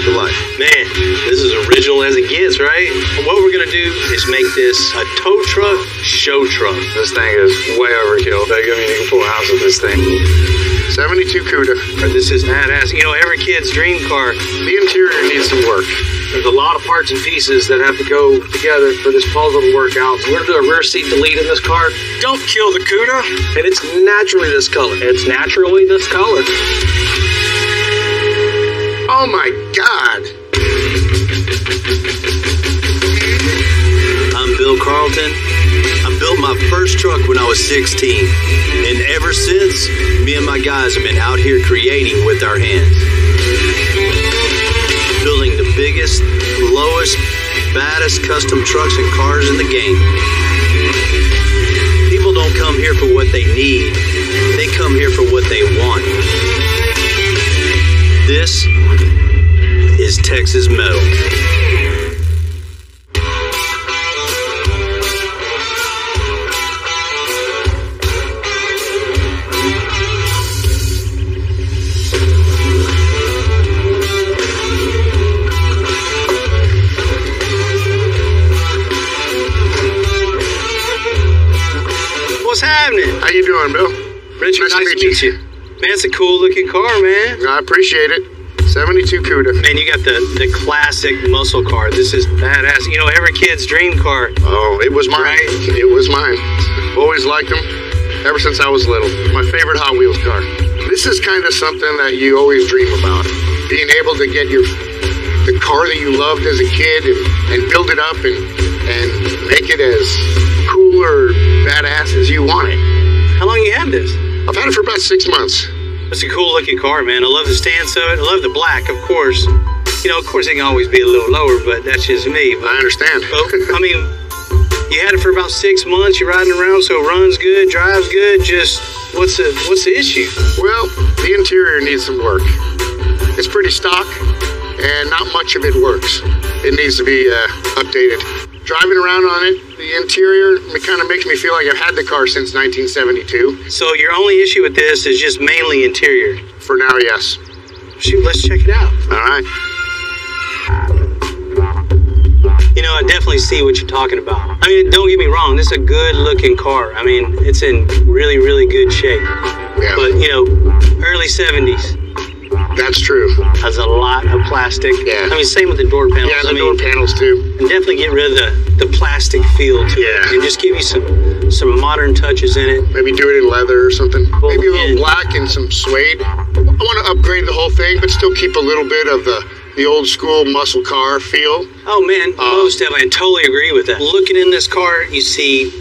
of life. Man, this is original as it gets, right? What we're gonna do is make this a tow truck, show truck. This thing is way overkill. I mean, you can pull a house with this thing. 72 Cuda. This is badass. You know, every kid's dream car. The interior needs some work. There's a lot of parts and pieces that have to go together for this puzzle to work out. We're gonna do a rear seat delete in this car. Don't kill the Cuda. And it's naturally this color. It's naturally this color. Oh my God. I'm Bill Carlton. I built my first truck when I was 16. And ever since, me and my guys have been out here creating with our hands. Building the biggest, lowest, baddest custom trucks and cars in the game. People don't come here for what they need. They come here for what they want. This is Texas Metal. What's happening? How you doing, Bill? Richard, nice to meet you. Man, it's a cool looking car, man. I appreciate it. 72 Cuda. Man, you got the classic muscle car. This is badass. You know, every kid's dream car. Oh, it was mine. Right? It was mine. Always liked them ever since I was little. My favorite Hot Wheels car. This is kind of something that you always dream about. Being able to get the car that you loved as a kid and build it up and make it as cool or badass as you want it. How long you had this? I've had it for about 6 months. It's a cool looking car, man. I love the stance of it. I love the black, of course. You know, of course, it can always be a little lower, but that's just me. But, I understand. I mean, you had it for about 6 months. You're riding around, so it runs good, drives good. Just what's the issue? Well, the interior needs some work. It's pretty stock, and not much of it works. It needs to be updated. Driving around on it, the interior, it kind of makes me feel like I've had the car since 1972. So your only issue with this is just mainly interior? For now, yes. Shoot, let's check it out. All right. You know, I definitely see what you're talking about. I mean, don't get me wrong, this is a good looking car. I mean, it's in really, really good shape. Yeah. But, you know, early 70s. That's true. Has a lot of plastic. Yeah. I mean, same with the door panels. Yeah, the door panels too. And definitely get rid of the plastic feel to it. And just give you some modern touches in it. Maybe do it in leather or something. Maybe a little black and some suede. I want to upgrade the whole thing, but still keep a little bit of the old school muscle car feel. Oh man, most definitely. I totally agree with that. Looking in this car, you see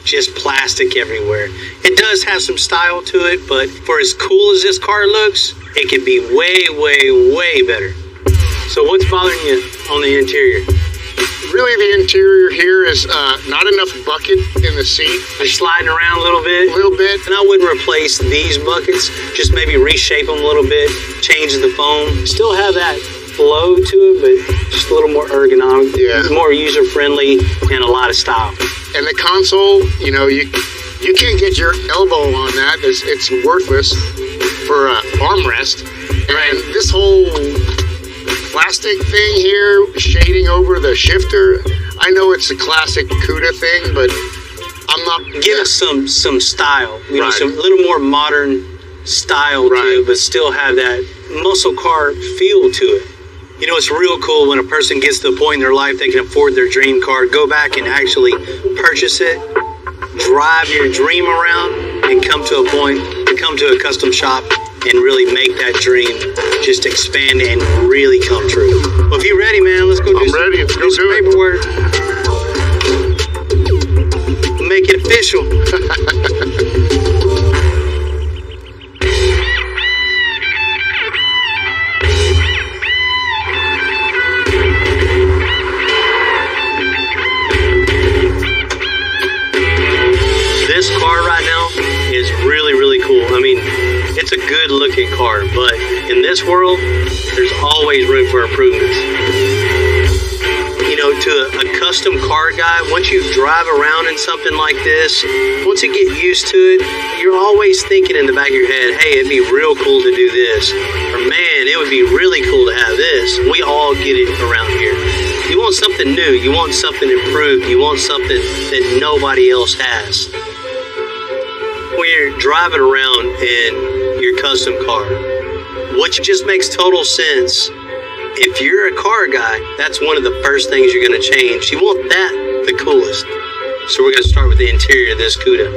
just plastic everywhere. It does have some style to it, but for as cool as this car looks, it could be way, way, way better. So what's bothering you on the interior? Really, the interior here is not enough bucket in the seat. They're sliding around a little bit. A little bit. And I wouldn't replace these buckets. Just maybe reshape them a little bit, change the foam. Still have that flow to it, but just a little more ergonomic. Yeah. More user-friendly and a lot of style. And the console, you know, you can't get your elbow on that. It's worthless for an armrest. And this whole plastic thing here, shading over the shifter, I know it's a classic Cuda thing, but I'm not... Give us some style, you know, some little more modern style to it, but still have that muscle car feel to it. You know, it's real cool when a person gets to the point in their life they can afford their dream car, go back and actually purchase it, drive your dream around, and come to a custom shop and really make that dream just expand and really come true. Well, if you're ready, man, let's go do some paperwork. Make it official. This car right now is really, really cool. I mean, it's a good looking car, but in this world, there's always room for improvements. You know, to a custom car guy, once you drive around in something like this, once you get used to it, you're always thinking in the back of your head, hey, it'd be real cool to do this. Or man, it would be really cool to have this. want something new. You want something improved. You want something that nobody else has. When you're driving around in your custom car, which just makes total sense. If you're a car guy, that's one of the first things you're going to change. You want that the coolest. So we're going to start with the interior of this Cuda.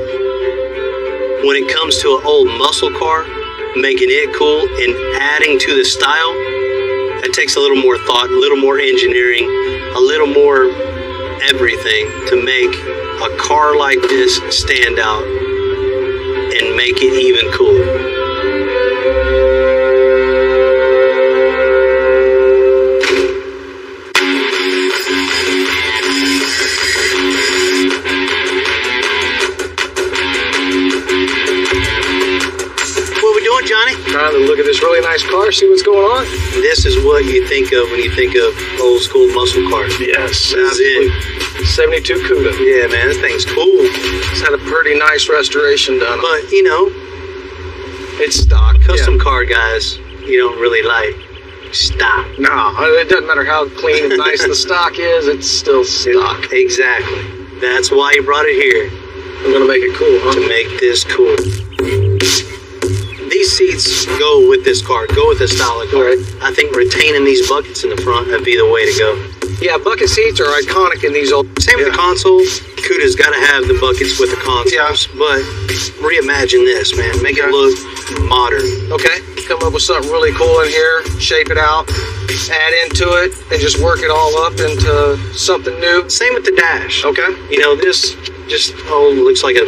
When it comes to an old muscle car, making it cool and adding to the style, that takes a little more thought, a little more engineering, a little more everything to make a car like this stand out and make it even cooler. Johnny? Trying to look at this really nice car, see what's going on. This is what you think of when you think of old school muscle cars. Yes, that's it. 72 Cuda. Yeah, man, this thing's cool. It's had a pretty nice restoration done. But, you know, it's stock. Custom car guys, you don't really like stock. No, it doesn't matter how clean and nice the stock is, it's still stock. Exactly. That's why you brought it here. I'm going to make it cool, huh? To make this cool. These seats go with this car, go with this style of car. Right. I think retaining these buckets in the front would be the way to go. Yeah, bucket seats are iconic in these old... Same with the console. Cuda's got to have the buckets with the consoles. Yeah. But reimagine this, man. Make it look modern. Okay. Come up with something really cool in here, shape it out, add into it, and just work it all up into something new. Same with the dash. Okay. You know, this just looks like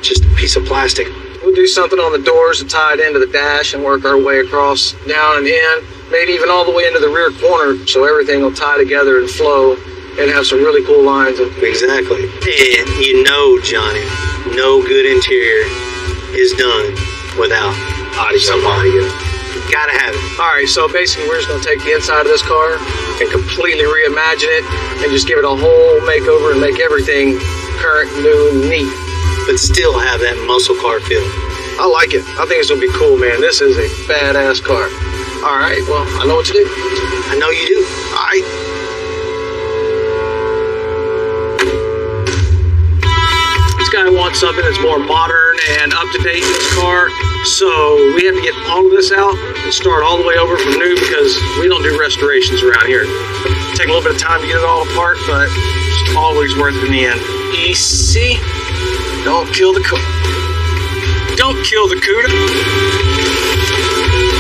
just a piece of plastic. We'll do something on the doors to tie it into the dash and work our way across, down and in, maybe even all the way into the rear corner, so everything will tie together and flow and have some really cool lines. Exactly. And you know, Johnny, no good interior is done without some audio. Gotta have it. All right, so basically we're just gonna take the inside of this car and completely reimagine it and just give it a whole makeover and make everything current, new, and neat. But still have that muscle car feel. I like it. I think it's gonna be cool, man. This is a badass car. All right, well, I know what to do. I know you do. All right. This guy wants something that's more modern and up to date in this car, so we have to get all of this out and start all the way over from new because we don't do restorations around here. Take a little bit of time to get it all apart, but it's always worth it in the end. Easy. Don't kill the Cuda. Don't kill the Cuda.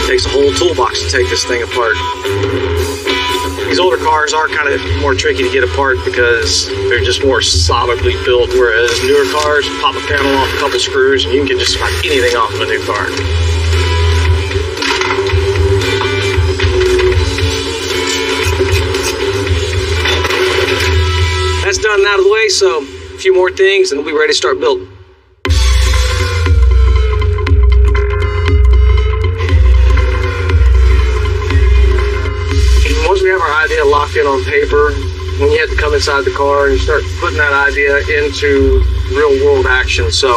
Takes a whole toolbox to take this thing apart. These older cars are kind of more tricky to get apart because they're just more solidly built, whereas newer cars, pop a panel off a couple screws and you can get just about anything off of a new car. That's done and out of the way, so a few more things and we'll be ready to start building. Once we have our idea locked in on paper, when you have to come inside the car and start putting that idea into real world action. So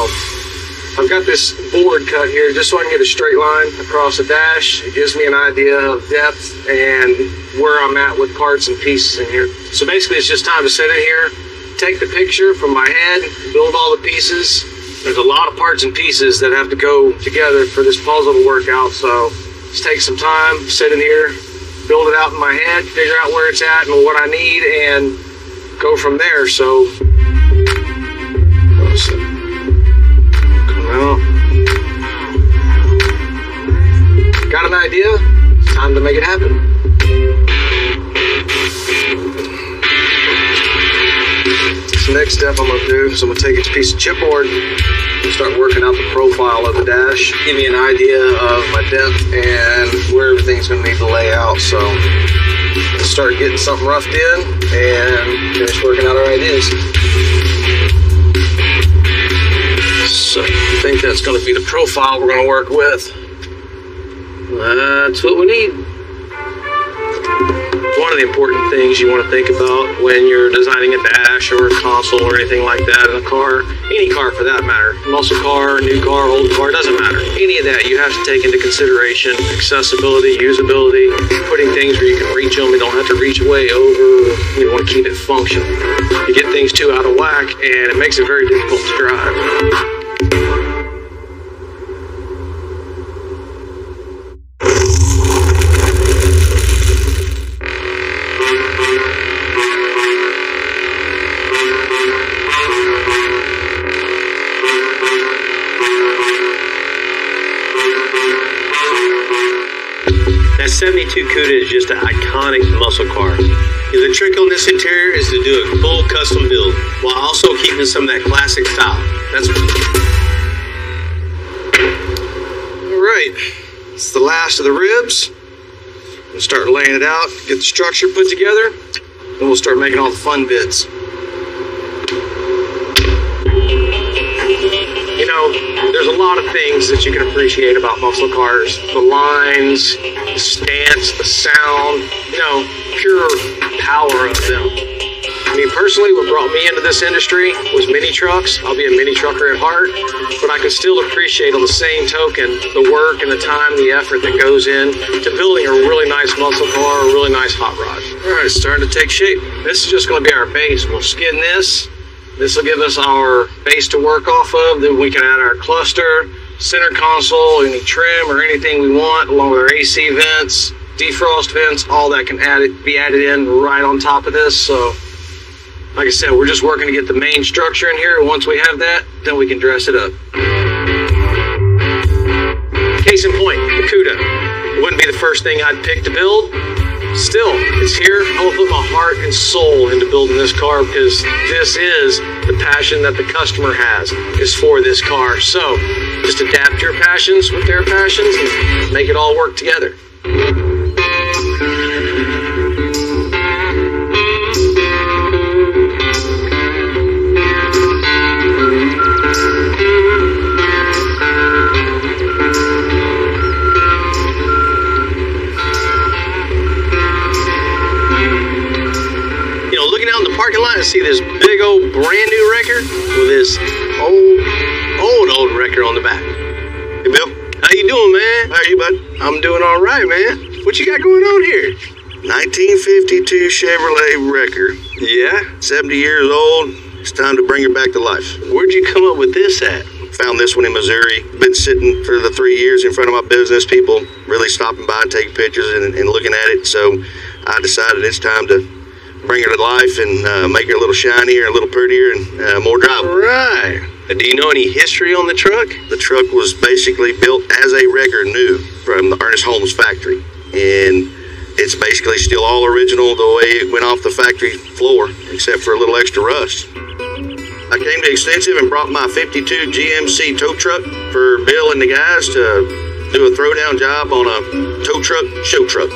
I've got this board cut here just so I can get a straight line across the dash. It gives me an idea of depth and where I'm at with parts and pieces in here. So basically it's just time to sit in here, take the picture from my head, build all the pieces. There's a lot of parts and pieces that have to go together for this puzzle to work out. So just take some time, sit in here, build it out in my head, figure out where it's at and what I need, and go from there. So, come out. Got an idea? It's time to make it happen. So next step I'm gonna do is I'm gonna take this piece of chipboard and start working out the profile of the dash, give me an idea of my depth and where everything's gonna need to lay out. So let's start getting something roughed in and finish working out our ideas. So I think that's gonna be the profile we're gonna work with. That's what we need. One one of the important things you want to think about when you're designing a dash or a console or anything like that in a car, any car for that matter, muscle car, new car, old car, doesn't matter. Any of that you have to take into consideration: accessibility, usability, putting things where you can reach them and don't have to reach way over. You want to keep it functional. You get things too out of whack and it makes it very difficult to drive. That 72 Cuda is just an iconic muscle car. The trick on this interior is to do a full custom build while also keeping some of that classic style. That's all right. It's the last of the ribs. We'll start laying it out, get the structure put together, and we'll start making all the fun bits. You know, there's a lot of things that you can appreciate about muscle cars. The lines, the stance, the sound, you know, pure power of them. I mean, personally, what brought me into this industry was mini trucks. I'll be a mini trucker at heart, but I can still appreciate on the same token the work and the time, the effort that goes in to building a really nice muscle car, a really nice hot rod. All right, it's starting to take shape. This is just going to be our base. We'll skin this. This will give us our base to work off of. Then we can add our cluster, center console, any trim or anything we want, along with our AC vents, defrost vents, all that can be added in right on top of this. So, like I said, we're just working to get the main structure in here. Once we have that, then we can dress it up. Case in point, the Cuda. It wouldn't be the first thing I'd pick to build. Still, it's here. I'm gonna put my heart and soul into building this car because this is the passion that the customer has, is for this car. So, just adapt your passions with their passions and make it all work together. Parking lot and see this big old brand new record with this old record on the back. Hey Bill, how you doing, man? How are you, bud? I'm doing all right, man. What you got going on here? 1952 Chevrolet Wrecker. Yeah? 70 years old. It's time to bring her back to life. Where'd you come up with this at? Found this one in Missouri. Been sitting for the 3 years in front of my business. People really stopping by and taking pictures and looking at it. So I decided it's time to bring her to life and make her a little shinier, a little prettier, and more drivable. Right. Do you know any history on the truck? The truck was basically built as a wrecker new from the Ernest Holmes factory. And it's basically still all original the way it went off the factory floor, except for a little extra rust. I came to Extensive and brought my 52 GMC tow truck for Bill and the guys to do a throwdown job on a tow truck show truck.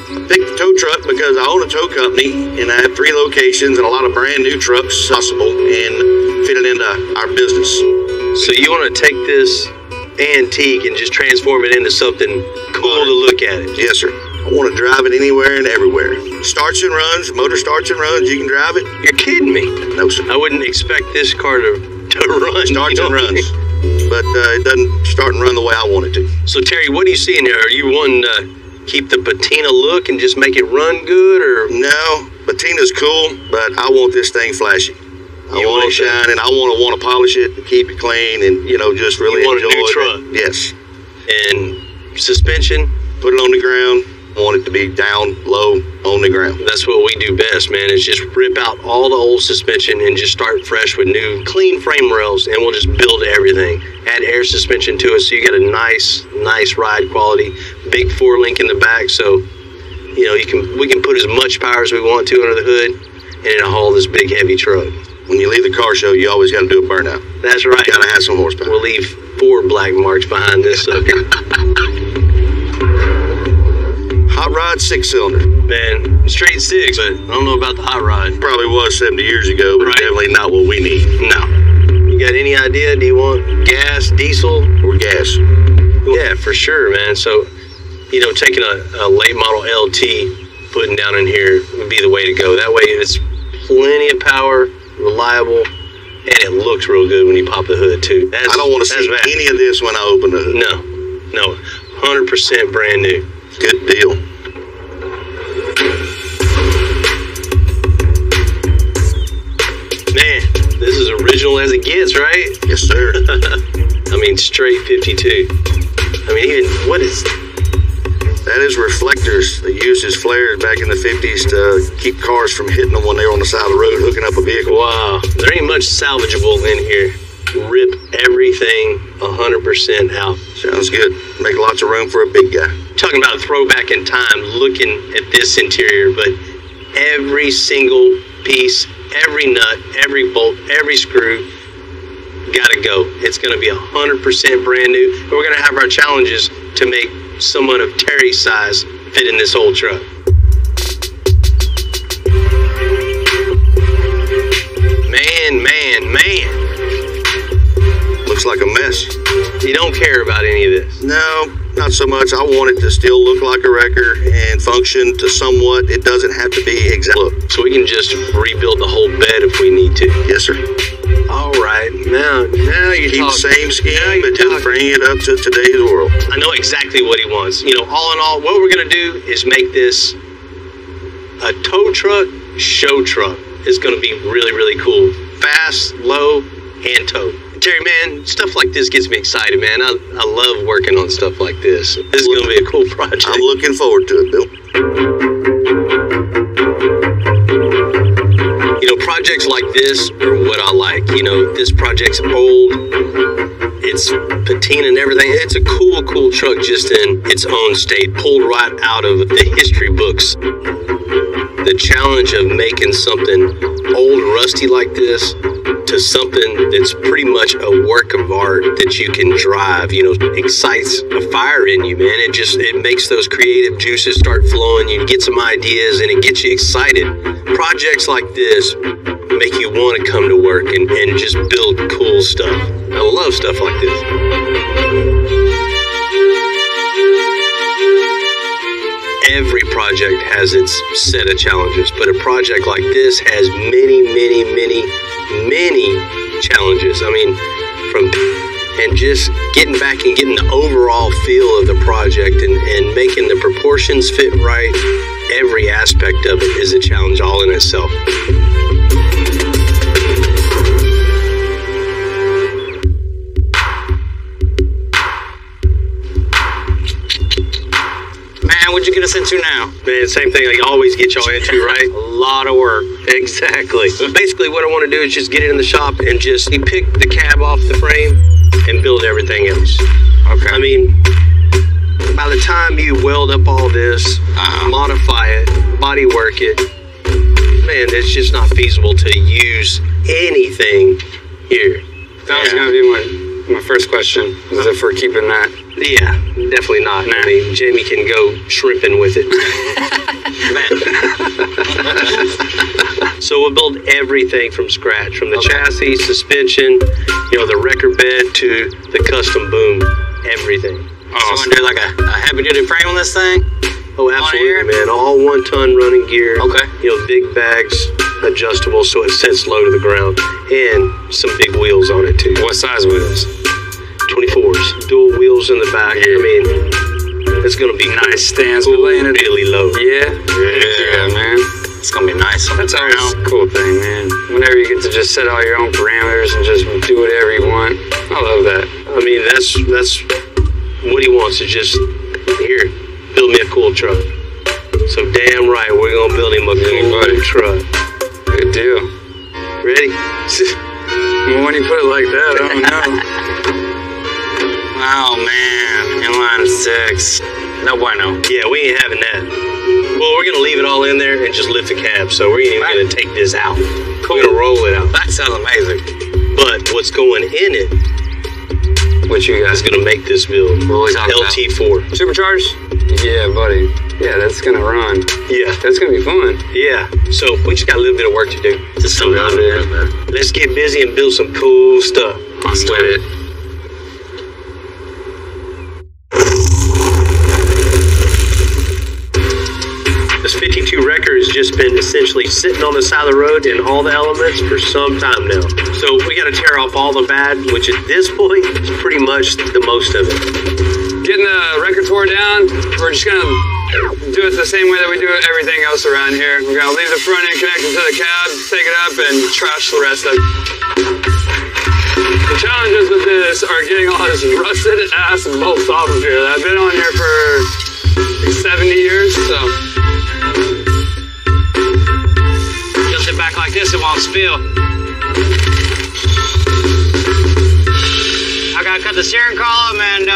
I picked the tow truck because I own a tow company and I have 3 locations and a lot of brand new trucks possible and fit it into our business. So you want to take this antique and just transform it into something cool to look at it? Yes, sir. I want to drive it anywhere and everywhere. Starts and runs, motor starts and runs, you can drive it. You're kidding me. No, sir. I wouldn't expect this car to run. Starts and runs. But it doesn't start and run the way I want it to. So Terry, what do you see in there? Are you wanting to keep the patina look and just make it run good, or? No, patina's cool, but I want this thing flashy. I want it shining. I want to polish it, keep it clean, and just really enjoy it. You want a new truck? Yes. And suspension? Put it on the ground. I want it to be down low on the ground. That's what we do best, man, is just rip out all the old suspension and just start fresh with new clean frame rails, and we'll just build everything. Add air suspension to it so you get a nice ride quality. Big 4-link in the back, so we can put as much power as we want to under the hood and it'll haul this big heavy truck. When you leave the car show, you always got to do a burnout. That's right. You got to have some horsepower. We'll leave 4 black marks behind this sucker. Hot rod 6-cylinder. Man, straight 6, but I don't know about the hot rod. Probably was 70 years ago, but definitely not what we need. No. You got any idea? Do you want gas, diesel? Or gas? Yeah, for sure, man. So, taking a late model LT putting down in here would be the way to go. That way it's plenty of power, reliable, and it looks real good when you pop the hood too. I don't want to see any of this when I open the hood. No, 100% brand new. Good deal. Man, this is original as it gets, right? Yes, sir. I mean, straight 52. I mean, even, what is... That is reflectors. They used as flares back in the 50s to keep cars from hitting them when they were on the side of the road hooking up a vehicle. Wow, there ain't much salvageable in here. Rip everything 100% out. Sounds good. Make lots of room for a big guy. Talking about a throwback in time, looking at this interior, but every single piece, every nut, every bolt, every screw, gotta go. It's gonna be 100% brand new. And we're gonna have our challenges to make someone of Terry's size fit in this old truck. Man. Looks like a mess. You don't care about any of this. No, not so much. I want it to still look like a wrecker and function to somewhat. It doesn't have to be exact look. So we can just rebuild the whole bed if we need to. Yes, sir. All right, now you're Keep talking. the same scheme, but just bring it up to today's world. I know exactly what he wants. You know, all in all, what we're gonna do is make this a tow truck, show truck. It's gonna be really, really cool. Fast, low, and tow. Terry, man, stuff like this gets me excited, man. I love working on stuff like this. This is gonna be a cool project. I'm looking forward to it, Bill. You know, projects like this are what I like. You know, this project's old. It's patina and everything. It's a cool truck just in its own state, pulled right out of the history books. The challenge of making something old, rusty like this to something that's pretty much a work of art that you can drive, you know, excites a fire in you, man. It makes those creative juices start flowing. You get some ideas and it gets you excited. Projects like this make you want to come to work and just build cool stuff. I love stuff like this. Every project has its set of challenges, but a project like this has many challenges. I mean, and just getting back and getting the overall feel of the project and making the proportions fit right. Every aspect of it is a challenge all in itself. What'd you get us into now? Man, same thing I always get y'all into, right? A lot of work. Exactly. Basically, what I want to do is just get it in the shop and just pick the cab off the frame and build everything else. Okay. I mean, by the time you weld up all this, modify it, body work it, man, it's just not feasible to use anything here. That was going to be my first question. Is if we're keeping that? Yeah, definitely not. Nah. I mean, Jamie can go shrimping with it. So we'll build everything from scratch, from the chassis, suspension, you know, the wrecker bed to the custom boom, everything. So you want to do like a heavy-duty frame on this thing? Oh, absolutely, man. All 1 ton running gear. Okay. You know, big bags, adjustable so it sets low to the ground, and some big wheels on it too. What size wheels? 24s, dual wheels in the back. Yeah. I mean, it's gonna be nice stance for laying it really low. Yeah, man. It's gonna be nice on the ground. That's always a cool thing, man. Whenever you get to just set all your own parameters and just do whatever you want, I love that. I mean, that's what he wants is just here, build me a cool truck. So damn right, we're gonna build him a cool truck. Good deal. Ready? Well, when you put it like that, I don't know. Oh man, inline 6. No bueno. Yeah, we ain't having that. Well, we're gonna leave it all in there and just lift the cab, so we ain't even gonna take this out. Cool. We're gonna roll it out. That sounds amazing. But what's going in it, what you guys is gonna make this build. LT4. Supercharged? Yeah, buddy. Yeah, that's gonna run. Yeah. That's gonna be fun. Yeah. So we just got a little bit of work to do. Just something out there. Let's get busy and build some cool stuff. Let's do it. This 52 record has just been essentially sitting on the side of the road in all the elements for some time now. So we got to tear off all the bad, which at this point is pretty much the most of it. Getting the record tore down, we're just gonna do it the same way that we do everything else around here. We're gonna leave the front end connected to the cab, take it up, and trash the rest of it. The challenges with this are getting all this rusted ass bolts off of here. I've been on here for 70 years, so. Just it back like this, it won't spill. I gotta cut the steering column and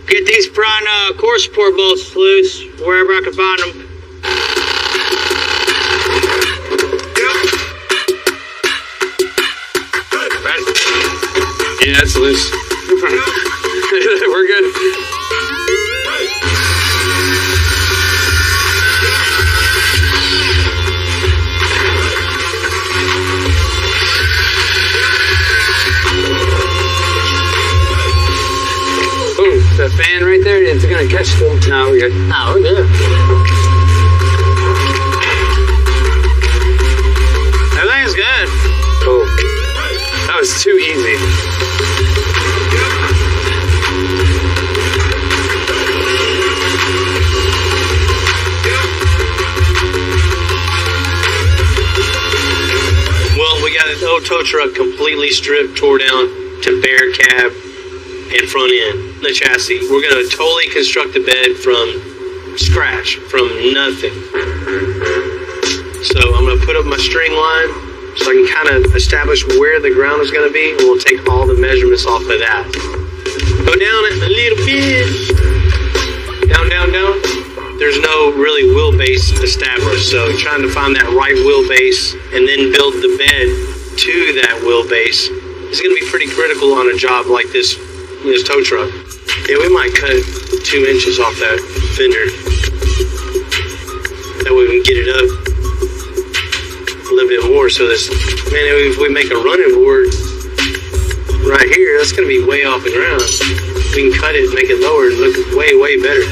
get these front core support bolts loose wherever I can find them. Yeah, it's loose. We're good. Ooh, the fan right there, it's gonna catch them. No, we're good. No, we're good. Everything's good. Cool. That was too easy. Well, we got the old tow truck completely stripped, tore down to bare cab and front end, the chassis. We're going to totally construct the bed from scratch, from nothing. So I'm going to put up my string line so I can kind of establish where the ground is going to be, and we'll take all the measurements off of that. Go down it a little bit. Down, down, down. There's no really wheelbase established, so trying to find that right wheelbase and then build the bed to that wheelbase is going to be pretty critical on a job like this tow truck. Yeah, we might cut 2 inches off that fender. That way we can get it up a little bit more. So this, man, if we make a running board right here, that's going to be way off the ground. We can cut it and make it lower and look way, way better.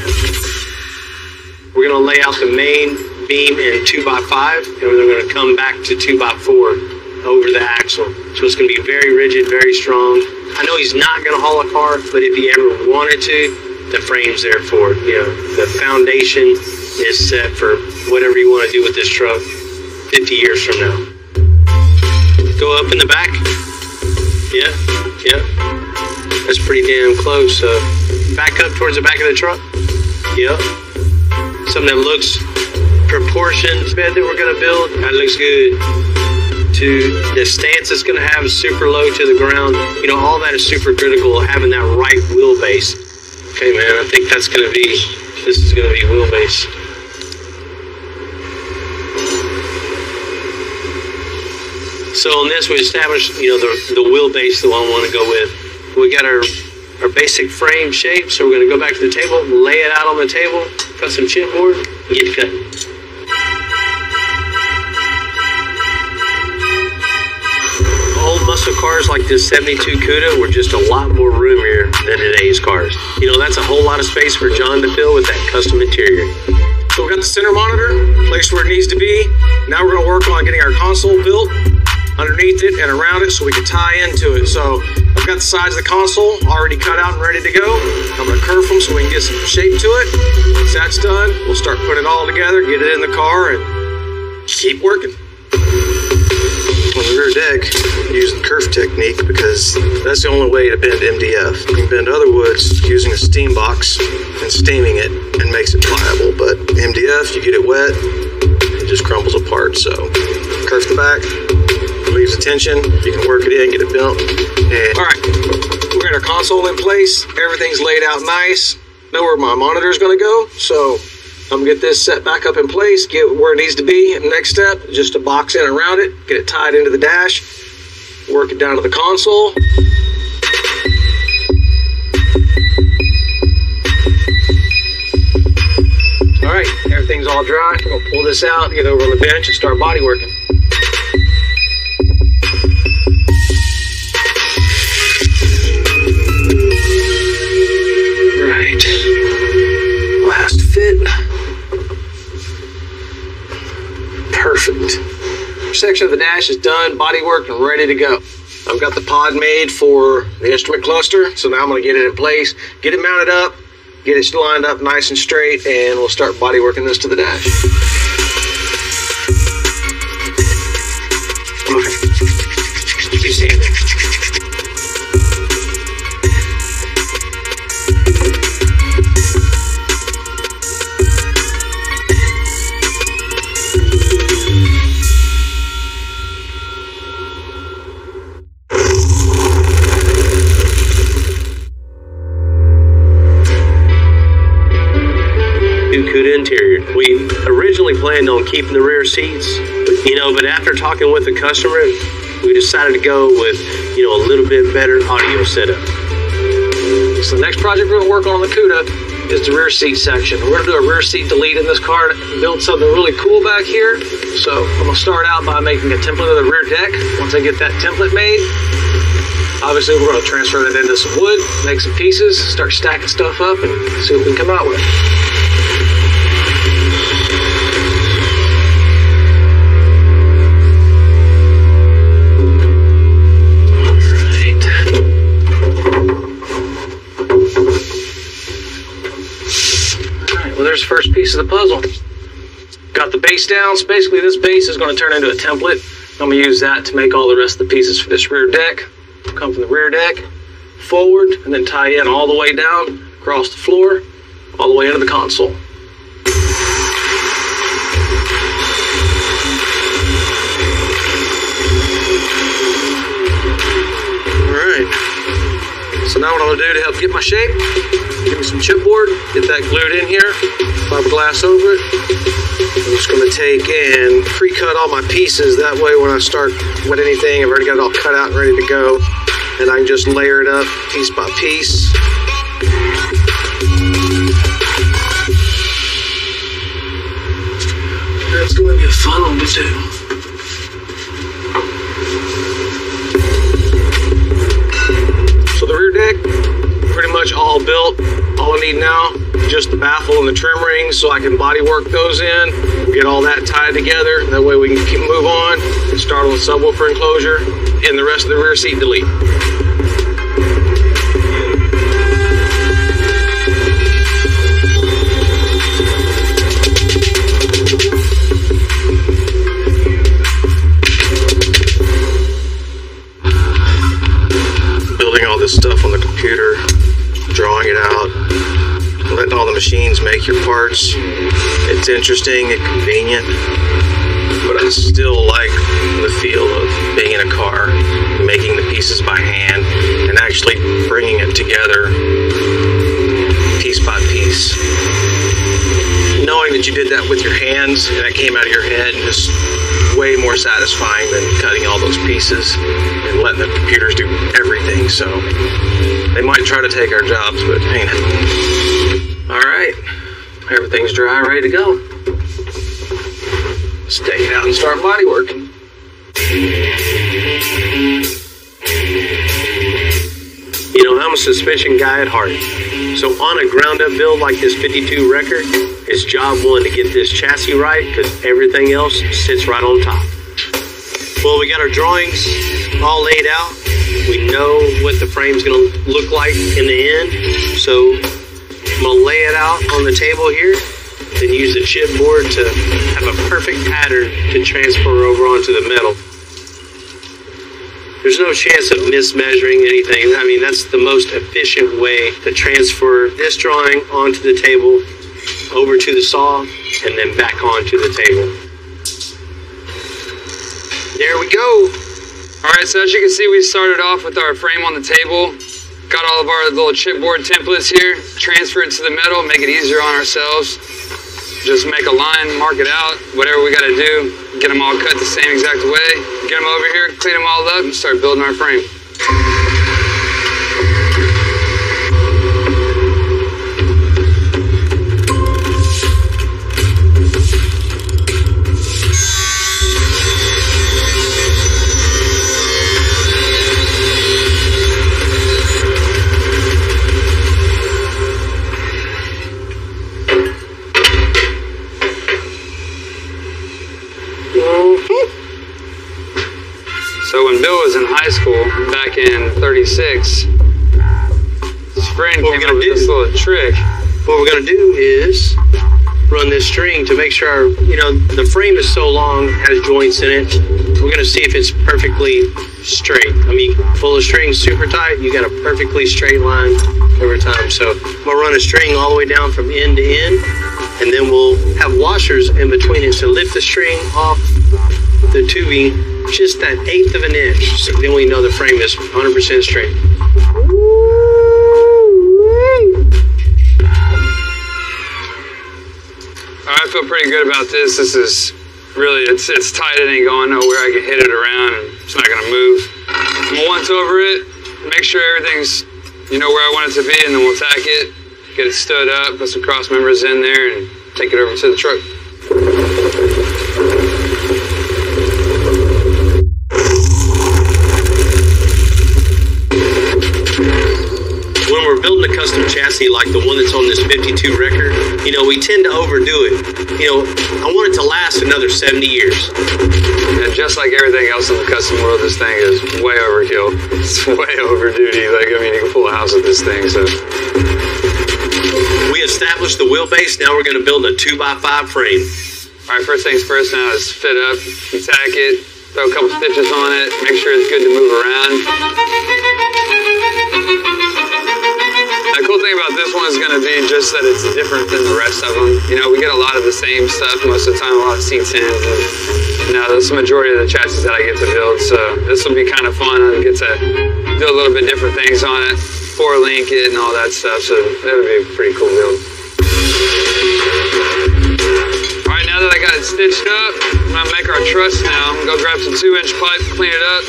We're going to lay out the main beam in 2x5, and we're going to come back to 2x4 over the axle. So it's going to be very rigid, very strong. I know he's not going to haul a car, but if he ever wanted to, the frame's there for it. You know, the foundation is set for whatever you want to do with this truck 50 years from now. Go up in the back. Yeah, yeah. That's pretty damn close. Back up towards the back of the truck. Yep. Something that looks proportioned bed that we're going to build. That looks good. To the stance it's going to have super low to the ground. You know, all that is super critical, having that right wheelbase. Okay, man, I think that's going to be, this is going to be wheelbase. So on this, we established, you know, the wheelbase that I want to go with. We got our basic frame shape, so we're going to go back to the table, lay it out on the table, cut some chipboard, and get cutting. Old muscle cars like this 72 Cuda were just a lot more roomier than today's cars. You know, that's a whole lot of space for John to fill with that custom interior. So we got the center monitor, placed where it needs to be. Now we're going to work on getting our console built underneath it and around it so we can tie into it. So I've got the sides of the console already cut out and ready to go. I'm going to curve them so we can get some shape to it. Once that's done, we'll start putting it all together, get it in the car, and keep working. On the rear deck, I use the kerf technique because that's the only way to bend MDF. You can bend other woods using a steam box and steaming it and makes it pliable, but MDF, you get it wet, it just crumbles apart. So kerf the back, relieves the tension, you can work it in, get it bent. And all right, we got our console in place, everything's laid out nice, know where my monitor is going to go, so I'm going to get this set back up in place, get where it needs to be. Next step, just to box in around it, get it tied into the dash, work it down to the console. All right, everything's all dry. We'll pull this out, get over on the bench, and start body working. Right. Last fit. Perfect. Section of the dash is done, bodywork and ready to go. I've got the pod made for the instrument cluster, so now I'm going to get it in place, get it mounted up, get it lined up nice and straight, and we'll start bodyworking this to the dash. Okay. Keep standing. Cuda interior. We originally planned on keeping the rear seats, but after talking with the customer, we decided to go with, a little bit better audio setup. So the next project we're going to work on the Cuda is the rear seat section. We're going to do a rear seat delete in this car and build something really cool back here. So I'm going to start out by making a template of the rear deck. Once I get that template made, obviously we're going to transfer that into some wood, make some pieces, start stacking stuff up, and see what we can come out with. There's the first piece of the puzzle. Got the base down, so basically this base is going to turn into a template. I'm going to use that to make all the rest of the pieces for this rear deck. Come from the rear deck, forward, and then tie in all the way down, across the floor, all the way into the console. Alright, so now what I'm going to do to help get my shape, give me some chipboard, get that glued in here, fiberglass over it. I'm just going to take and pre-cut all my pieces. That way when I start with anything, I've already got it all cut out and ready to go. And I can just layer it up piece by piece. That's going to be a fun one to do. So the rear deck, pretty much all built. All I need now, just the baffle and the trim rings, so I can body work those in, get all that tied together. That way we can move on and start on the subwoofer enclosure and the rest of the rear seat delete. Building all this stuff on the computer, drawing it out, letting all the machines make your parts. It's interesting and convenient, but I still like the feel of being in a car, making the pieces by hand, and actually bringing it together piece by piece. Knowing that you did that with your hands and that came out of your head is way more satisfying than cutting all those pieces and letting the computers do everything. So they might try to take our jobs, but ain't it? All right, everything's dry, ready to go. Let's take it out and start body working. I'm a suspension guy at heart. So on a ground-up build like this 52 record, it's job one to get this chassis right, because everything else sits right on top. Well, we got our drawings all laid out. We know what the frame's going to look like in the end. So I'm going to lay it out on the table here, then use the chipboard to have a perfect pattern to transfer over onto the metal. There's no chance of mismeasuring anything. I mean, that's the most efficient way to transfer this drawing onto the table, over to the saw, and then back onto the table. There we go. All right, so as you can see, we started off with our frame on the table. Got all of our little chipboard templates here. Transfer it to the metal, make it easier on ourselves. Just make a line, mark it out, whatever we got to do. Get them all cut the same exact way. Get them over here, clean them all up, and start building our frame. So when Bill was in high school, back in 36, his friend came up with this little trick. What we're gonna do is run this string to make sure our, the frame is so long, has joints in it. We're gonna see if it's perfectly straight. I mean, pull a string super tight, you got a perfectly straight line every time. So I'm gonna run a string all the way down from end to end, and then we'll have washers in between it to lift the string off the tubing just that 1/8 of an inch. So then we know the frame is 100% straight. I feel pretty good about this. This is really, it's tight, it ain't going nowhere. I can hit it around and it's not gonna move. I'm gonna once over it, make sure everything's, where I want it to be, and then we'll tack it, get it stood up, put some cross members in there, and take it over to the truck. When we're building a custom chassis like the one that's on this 52 record, we tend to overdo it. I want it to last another 70 years. And just like everything else in the custom world, this thing is way overkill. It's way over duty. You can pull a house with this thing, so. We established the wheelbase, now we're gonna build a 2x5 frame. All right, first things first now is fit up, tack it, throw a couple stitches on it, make sure it's good to move around. The cool thing about this one is going to be just that it's different than the rest of them. We get a lot of the same stuff most of the time, a lot of C10s, and that's the majority of the chassis that I get to build, so this will be kind of fun. I get to do a little bit different things on it, 4-link it and all that stuff, so that'll be a pretty cool build. All right, now that I got it stitched up, I'm going to make our truss now. I'm going to go grab some 2-inch pipe, clean it up.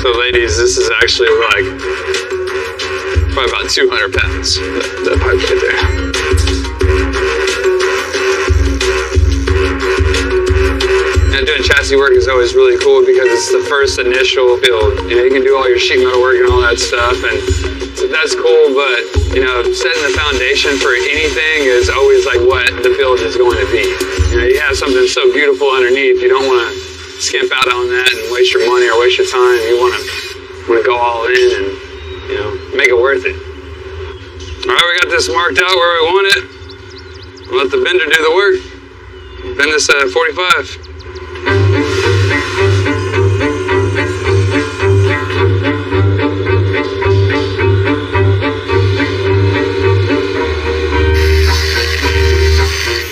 So ladies, this is actually probably about 200 pounds, that pipe right there. And doing chassis work is always really cool because it's the first initial build. You can do all your sheet metal work and all that stuff, and that's cool, but setting the foundation for anything is always like what the build is going to be. You have something so beautiful underneath, you don't want to skimp out on that and waste your money or waste your time. You want to go all in and make it worth it. All right, we got this marked out where we want it. We'll let the bender do the work. Bend this at 45.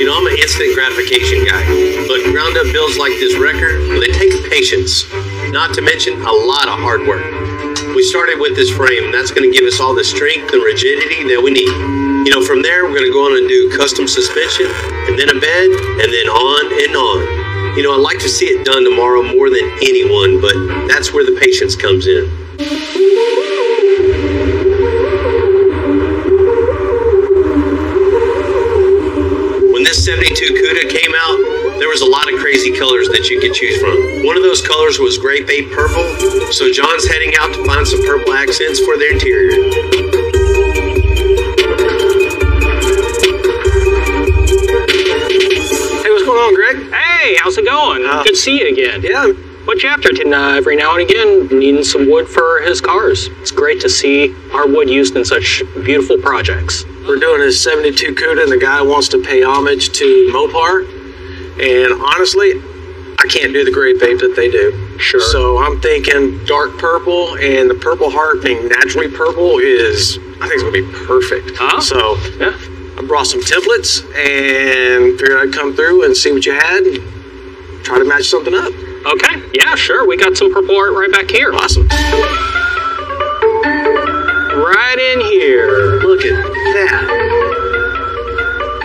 I'm an instant gratification guy, but ground up builds like this record, they take patience, not to mention a lot of hard work. We started with this frame, and that's going to give us all the strength and rigidity that we need. From there, we're going to go on and do custom suspension, and then a bed, and then on and on. I'd like to see it done tomorrow more than anyone, but that's where the patience comes in. When this 72 Cuda came out, there was a lot of crazy colors that you could choose from. One of those colors was grape ape purple, so John's heading out to find some purple accents for the interior. Hey, what's going on, Greg? Hey, how's it going? Good to see you again. Yeah. What you after? Every now and again, needing some wood for his cars. It's great to see our wood used in such beautiful projects. We're doing a 72 Cuda, and the guy wants to pay homage to Mopar. And honestly, I can't do the grape ape that they do. Sure. So I'm thinking dark purple, and the Purple Heart being naturally purple is, I think it's going to be perfect. Huh? So Yeah. I brought some templates and figured I'd come through and see what you had and try to match something up. Okay. Yeah, sure. We got some purple art right back here. Awesome. Right in here. Look at that.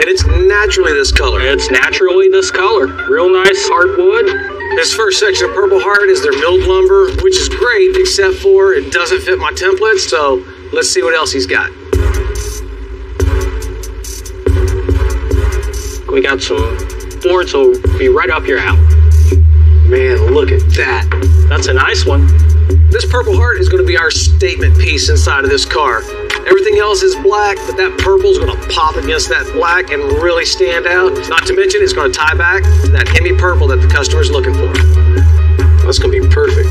And it's naturally this color. It's naturally this color. Real nice hardwood. This first section of Purple Heart is their milled lumber, which is great, except for it doesn't fit my templates, so let's see what else he's got. We got some boards that will be right up your alley. Man, look at that. That's a nice one. This Purple Heart is going to be our statement piece inside of this car. Everything else is black, but that purple is going to pop against that black and really stand out. Not to mention, it's going to tie back to that Hemi purple that the customer's looking for. That's gonna be perfect.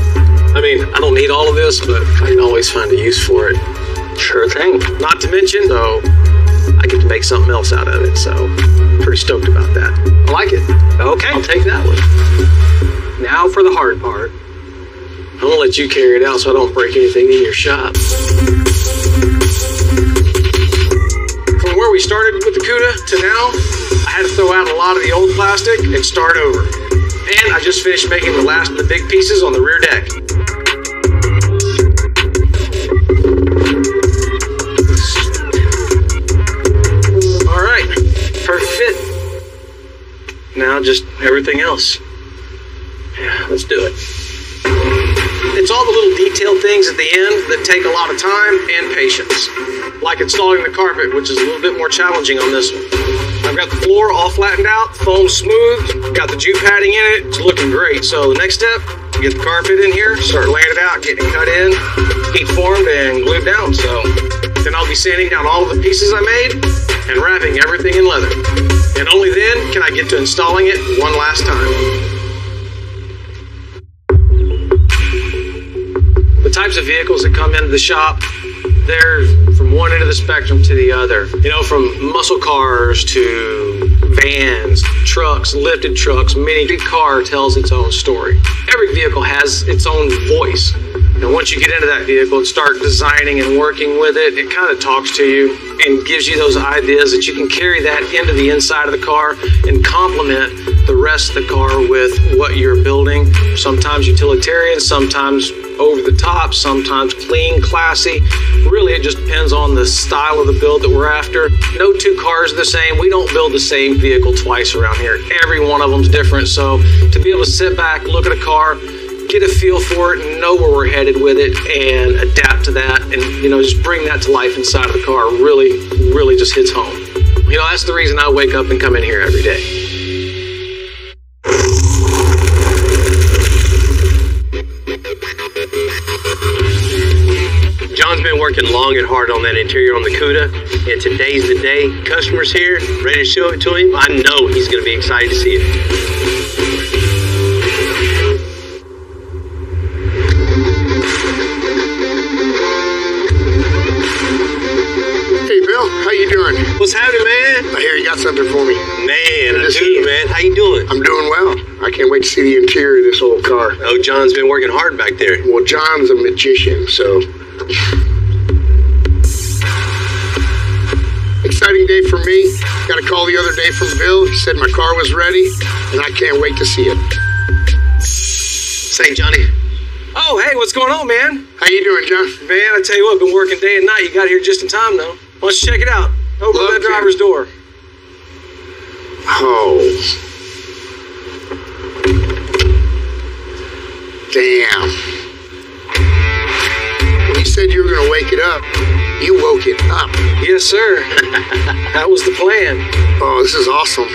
I mean, I don't need all of this, but I can always find a use for it. Sure thing. Not to mention, though, I get to make something else out of it, so pretty stoked about that. I like it. Okay. I'll take that one. Now for the hard part. I'm gonna let you carry it out so I don't break anything in your shop. From where we started with the Cuda to now, I had to throw out a lot of the old plastic and start over. And I just finished making the last of the big pieces on the rear deck. All right, perfect fit. Now just everything else. Yeah, let's do it. It's all the little detailed things at the end that take a lot of time and patience. Like installing the carpet, which is a little bit more challenging on this one. I've got the floor all flattened out, foam smoothed, got the jute padding in it, it's looking great. So the next step, get the carpet in here, start laying it out, getting it cut in, heat formed and glued down. So then I'll be sanding down all of the pieces I made and wrapping everything in leather. And only then can I get to installing it one last time. The types of vehicles that come into the shop, they're from one end of the spectrum to the other. You know, from muscle cars to vans, trucks, lifted trucks, mini car tells its own story. Every vehicle has its own voice. And once you get into that vehicle and start designing and working with it, it kind of talks to you and gives you those ideas that you can carry that into the inside of the car and complement the rest of the car with what you're building. Sometimes utilitarian, sometimes over the top, sometimes clean, classy. Really, it just depends on the style of the build that we're after. No two cars are the same. We don't build the same vehicle twice around here. Every one of them's different. So to be able to sit back, look at a car, get a feel for it, and know where we're headed with it, and adapt to that, and just bring that to life inside of the car really just hits home. That's the reason I wake up and come in here every day. John's been working long and hard on that interior on the Cuda, and today's the day. Customers here, ready to show it to him. I know he's going to be excited to see it. How you doing? What's happening, man? I hear you got something for me. Man, I do, man. How you doing? I'm doing well. I can't wait to see the interior of this old car. Oh, John's been working hard back there. Well, John's a magician, so... Exciting day for me. Got a call the other day from Bill. He said my car was ready, and I can't wait to see it. Say, Johnny. Oh, hey, what's going on, man? How you doing, John? Man, I tell you what, I've been working day and night. You got here just in time, though. Why don't you check it out? Open that driver's door. Oh. Damn. When you said you were going to wake it up, you woke it up. Yes, sir. That was the plan. Oh, this is awesome.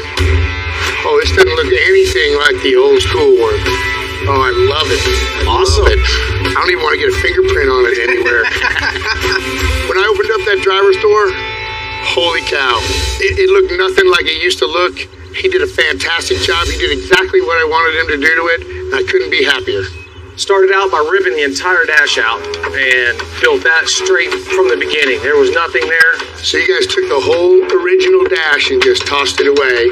Oh, this doesn't look anything like the old school one. Oh, I love it. Awesome. Love it. I don't even want to get a fingerprint on it anywhere. When I opened up that driver's door, holy cow. It looked nothing like it used to look. He did a fantastic job. He did exactly what I wanted him to do to it, and I couldn't be happier. Started out by ripping the entire dash out and built that straight from the beginning. There was nothing there. So you guys took the whole original dash and just tossed it away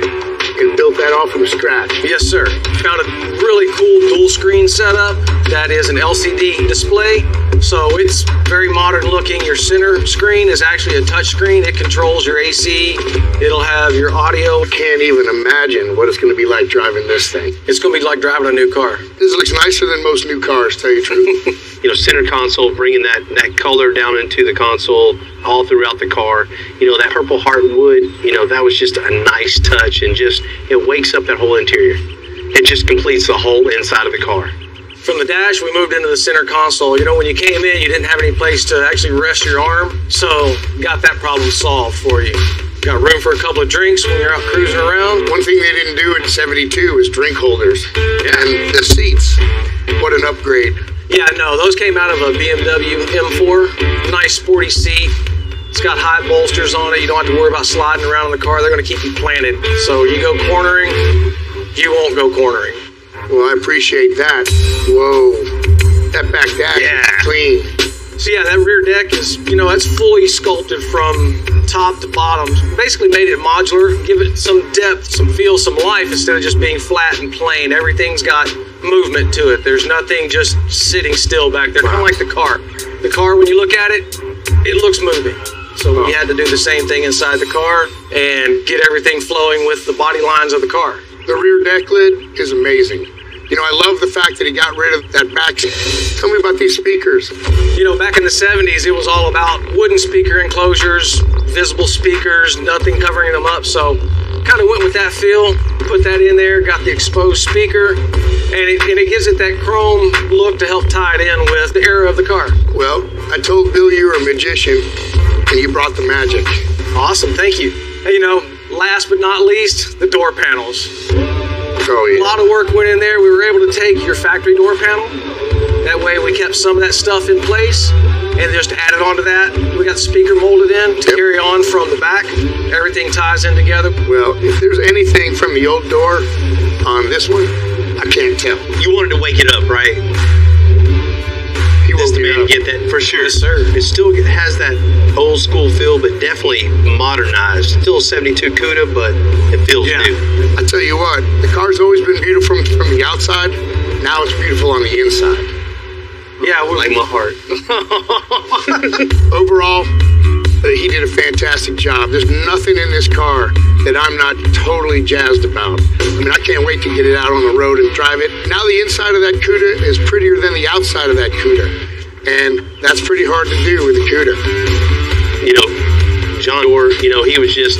and built that all from scratch? Yes, sir. Found a really cool dual screen setup that is an LCD display. So it's very modern looking. Your center screen is actually a touch screen. It controls your AC. It'll have your audio. Can't even imagine what it's going to be like driving this thing. It's going to be like driving a new car. This looks nicer than most new cars, tell you the truth. Center console, bringing that color down into the console all throughout the car. That Purple Heart wood, that was just a nice touch, and just, it wakes up that whole interior. It just completes the whole inside of the car. From the dash, we moved into the center console. When you came in, you didn't have any place to actually rest your arm, so got that problem solved for you. Got room for a couple of drinks when you're out cruising around. One thing they didn't do in 72 was drink holders. And the seats, what an upgrade. Yeah, no, those came out of a BMW M4. Nice sporty seat. It's got high bolsters on it. You don't have to worry about sliding around in the car. They're going to keep you planted. So you go cornering, you won't go cornering. Well, I appreciate that. Whoa. That back dash is clean. So yeah, that rear deck is, it's fully sculpted from top to bottom. Basically made it modular, give it some depth, some feel, some life instead of just being flat and plain. Everything's got movement to it. There's nothing just sitting still back there, kind of like the car. The car, when you look at it, it looks moving. So we had to do the same thing inside the car and get everything flowing with the body lines of the car. The rear deck lid is amazing. I love the fact that he got rid of that back. Tell me about these speakers. Back in the 70s, it was all about wooden speaker enclosures, visible speakers, nothing covering them up. So kind of went with that feel, put that in there, got the exposed speaker, and it gives it that chrome look to help tie it in with the era of the car. Well, I told Bill you were a magician, and you brought the magic. Awesome, thank you. Hey, last but not least, the door panels. Oh, yeah. A lot of work went in there. We were able to take your factory door panel. That way we kept some of that stuff in place and just added on to that. We got the speaker molded in to carry on from the back. Everything ties in together. Well, if there's anything from the old door on this one, I can't tell. You wanted to wake it up, right? He This woke the me man up. to get that for sure. Yes, sir. It still has that old school feel, but definitely modernized. Still a 72 Cuda, but it feels new. I tell you what, the car's always been beautiful from the outside. Now it's beautiful on the inside. Yeah, Like my heart. Overall, he did a fantastic job. There's nothing in this car that I'm not totally jazzed about. I can't wait to get it out on the road and drive it. Now the inside of that Cuda is prettier than the outside of that Cuda. And that's pretty hard to do with a Cuda. John Orr, he was just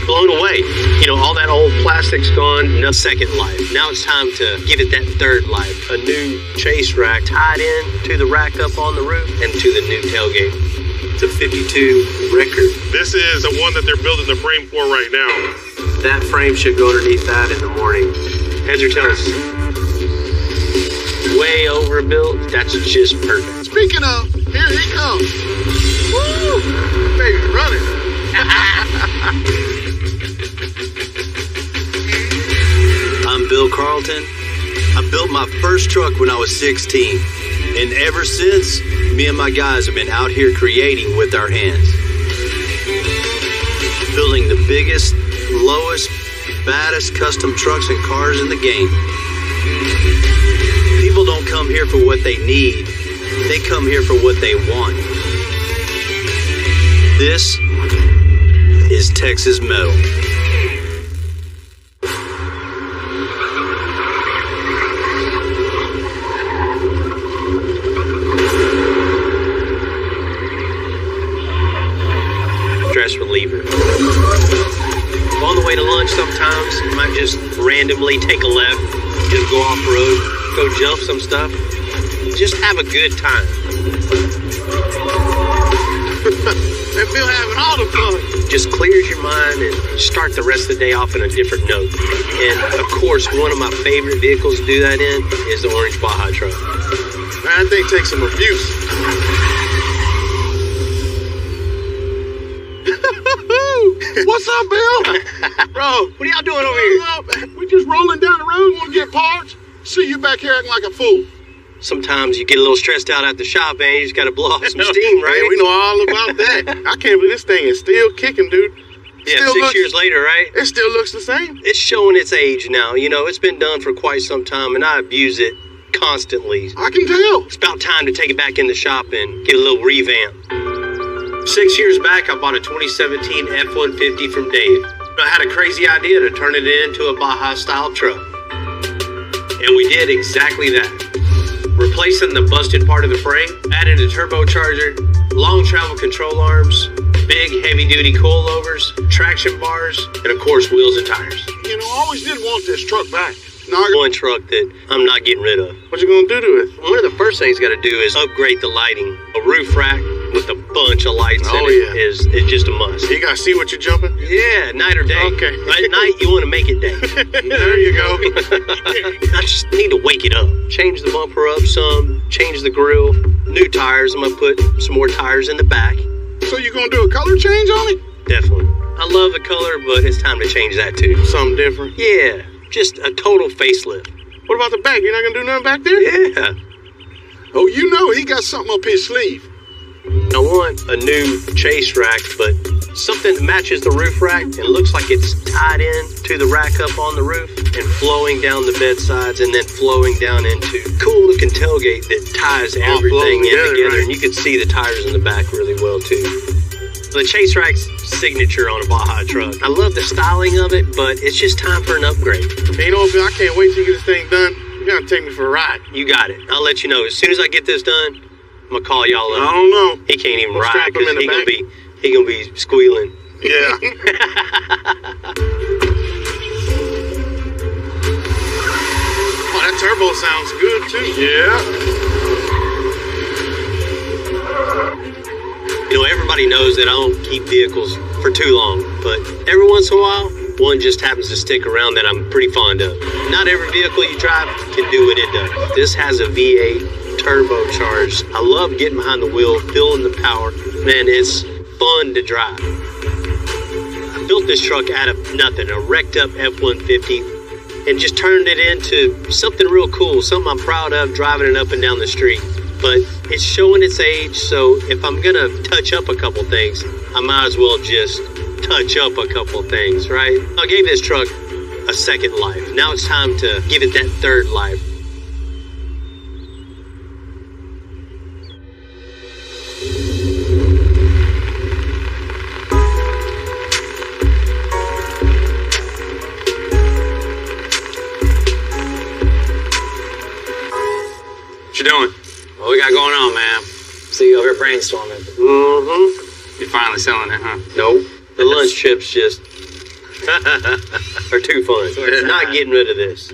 blown away. All that old plastic's gone, no second life. Now it's time to give it that third life. A new chase rack tied in to the rack up on the roof and to the new tailgate. It's a 52 record. This is the one that they're building the frame for right now. That frame should go underneath that in the morning. Heads or tails? Way overbuilt. That's just perfect. Speaking of, here he comes. Woo! Baby running. I'm Bill Carlton. I built my first truck when I was 16. And ever since, me and my guys have been out here creating with our hands. Building the biggest, lowest, baddest custom trucks and cars in the game. People don't come here for what they need. They come here for what they want. This is Texas Metal. Stress reliever. On the way to lunch sometimes, you might just randomly take a left, just go off-road, go jump some stuff. Just have a good time. And Bill having all the fun. Just clears your mind and start the rest of the day off on a different note. And of course, one of my favorite vehicles to do that in is the orange Baja truck. That thing takes some abuse. What's up, Bill? Bro, what are y'all doing over here? We just rolling down the road, want to get parts. See you back here acting like a fool. Sometimes you get a little stressed out at the shop, man. You just got to blow off some steam, right? Hey, we know all about that. I can't believe this thing is still kicking, dude. Yeah, Still 6 looks- years later, right? It still looks the same. It's showing its age now. It's been done for quite some time, and I abuse it constantly. I can tell. It's about time to take it back in the shop and get a little revamp. 6 years back, I bought a 2017 F-150 from Dave. I had a crazy idea to turn it into a Baja-style truck. And we did exactly that. Replacing the busted part of the frame, added a turbocharger, long travel control arms, big heavy-duty coilovers, traction bars, and of course, wheels and tires. I always did want this truck back. One truck that I'm not getting rid of. What you gonna do to it? One of the first things got to do is upgrade the lighting. A roof rack with a bunch of lights in it is just a must. You gotta see what you're jumping? Yeah, night or day. Okay. At night, you want to make it day. There you go. I just need to wake it up. Change the bumper up some, change the grill, new tires. I'm going to put some more tires in the back. So you gonna do a color change on it? Definitely. I love the color, but it's time to change that too. Something different. Yeah, just a total facelift. What about the back? You're not gonna do nothing back there? Yeah. Oh, you know he got something up his sleeve. I want a new chase rack, but something that matches the roof rack and looks like it's tied in to the rack up on the roof and flowing down the bedsides and then flowing down into cool looking tailgate that ties everything in together. And you can see the tires in the back really well too. The chase rack's signature on a Baja truck. I love the styling of it, but it's just time for an upgrade. Hey, you know, Bill, I can't wait till you get this thing done. You gotta take me for a ride. You got it. I'll let you know. As soon as I get this done, I'm gonna call y'all up. I don't know. He can't even We'll ride strap him because in the he gonna be squealing. Yeah. Oh, that turbo sounds good too. Yeah. You know, everybody knows that I don't keep vehicles for too long, but every once in a while, one just happens to stick around that I'm pretty fond of. Not every vehicle you drive can do what it does. This has a V8 turbocharged. I love getting behind the wheel, feeling the power. Man, it's fun to drive. I built this truck out of nothing, a wrecked up F-150, and just turned it into something real cool, something I'm proud of driving it up and down the street. But it's showing its age, so if I'm gonna touch up a couple things, I might as well just touch up a couple things, right? I gave this truck a second life. Now it's time to give it that third life. What you doing? What we got going on, man? See you over here brainstorming. Mm-hmm. You finally selling it, huh? Nope. The lunch trips just are too fun. Not getting rid of this.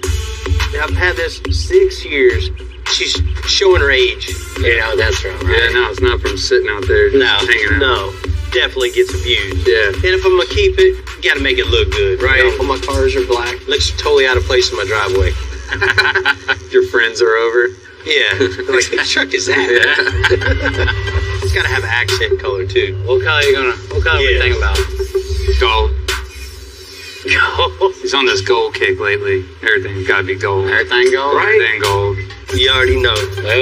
I've had this 6 years. She's showing her age. You know, that's right. Yeah, no, it's not from sitting out there No, hanging out. no. Definitely gets abused. Yeah. And if I'm gonna keep it, you gotta make it look good, right? You know, all my cars are black. Looks totally out of place in my driveway. Your friends are over. Yeah. They're like, whose truck is that? Yeah. It's gotta have accent color too. What color you think about? Gold. He's on this gold kick lately. Everything's gotta be gold. Everything gold? Right. Everything gold. You already know.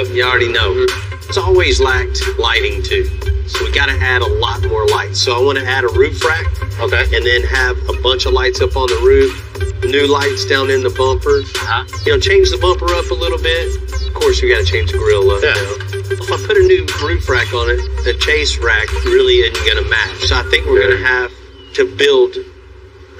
You already know. It's always lacked lighting too. So we gotta add a lot more lights. So I wanna add a roof rack. Okay. And then have a bunch of lights up on the roof. New lights down in the bumper. You know, change the bumper up a little bit. Of course, we gotta change the grill up. Yeah. You know? If I put a new roof rack on it, the chase rack really isn't gonna match. So I think we're gonna have to build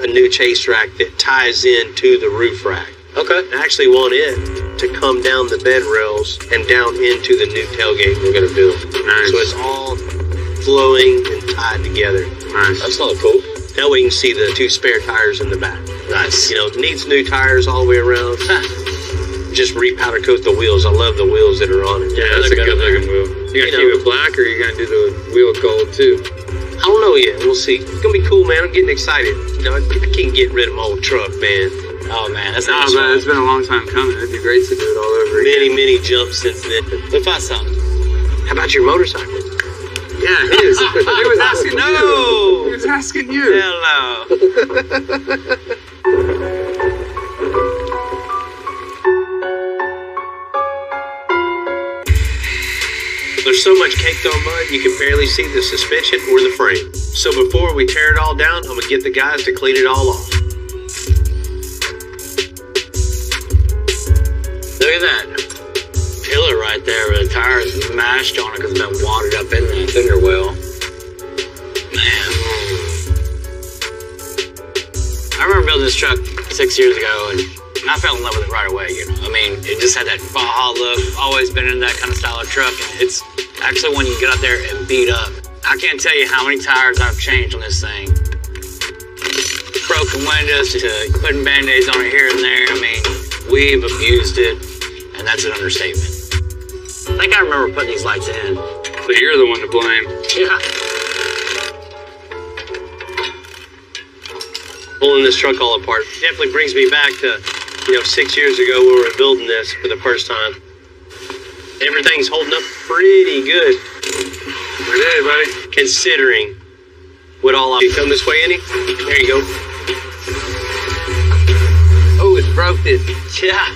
a new chase rack that ties into the roof rack. Okay. I actually want it to come down the bed rails and down into the new tailgate we're gonna build. Nice. So it's all flowing and tied together. Nice. That's not cool. That way you can see the 2 spare tires in the back. Nice. You know, needs new tires all the way around. Just repowder coat the wheels. I love the wheels that are on it. Yeah, that's a good looking wheel. You gonna keep it black or you gonna do the wheel gold too? I don't know yet. We'll see. It's gonna be cool, man. I'm getting excited. You know, I can't get rid of my old truck, man. Oh man, that's No, not but it's been a long time coming. It'd be great to do it all over again. Many jumps since then. Let's find something. How about your motorcycle? Yeah, he is. He was asking you. He was asking you. Hello. There's so much caked on mud, you can barely see the suspension or the frame. So before we tear it all down, I'm gonna get the guys to clean it all off. Look at that pillar right there with the tires mashed on it because it's been watered up in the thinner well. Man. I remember building this truck 6 years ago and I fell in love with it right away, you know. I mean, it just had that Baja look, always been in that kind of style of truck, and it's actually when you get out there and beat up. I can't tell you how many tires I've changed on this thing. Broken windows to putting Band-Aids on it here and there. I mean, we've abused it, and that's an understatement. I think I remember putting these lights in. So you're the one to blame. Yeah. Pulling this truck all apart definitely brings me back to, 6 years ago when we were building this for the first time. Everything's holding up pretty good. We did it, buddy. Considering what all I... You come this way, Andy? There you go. Oh, it's broken. Yeah.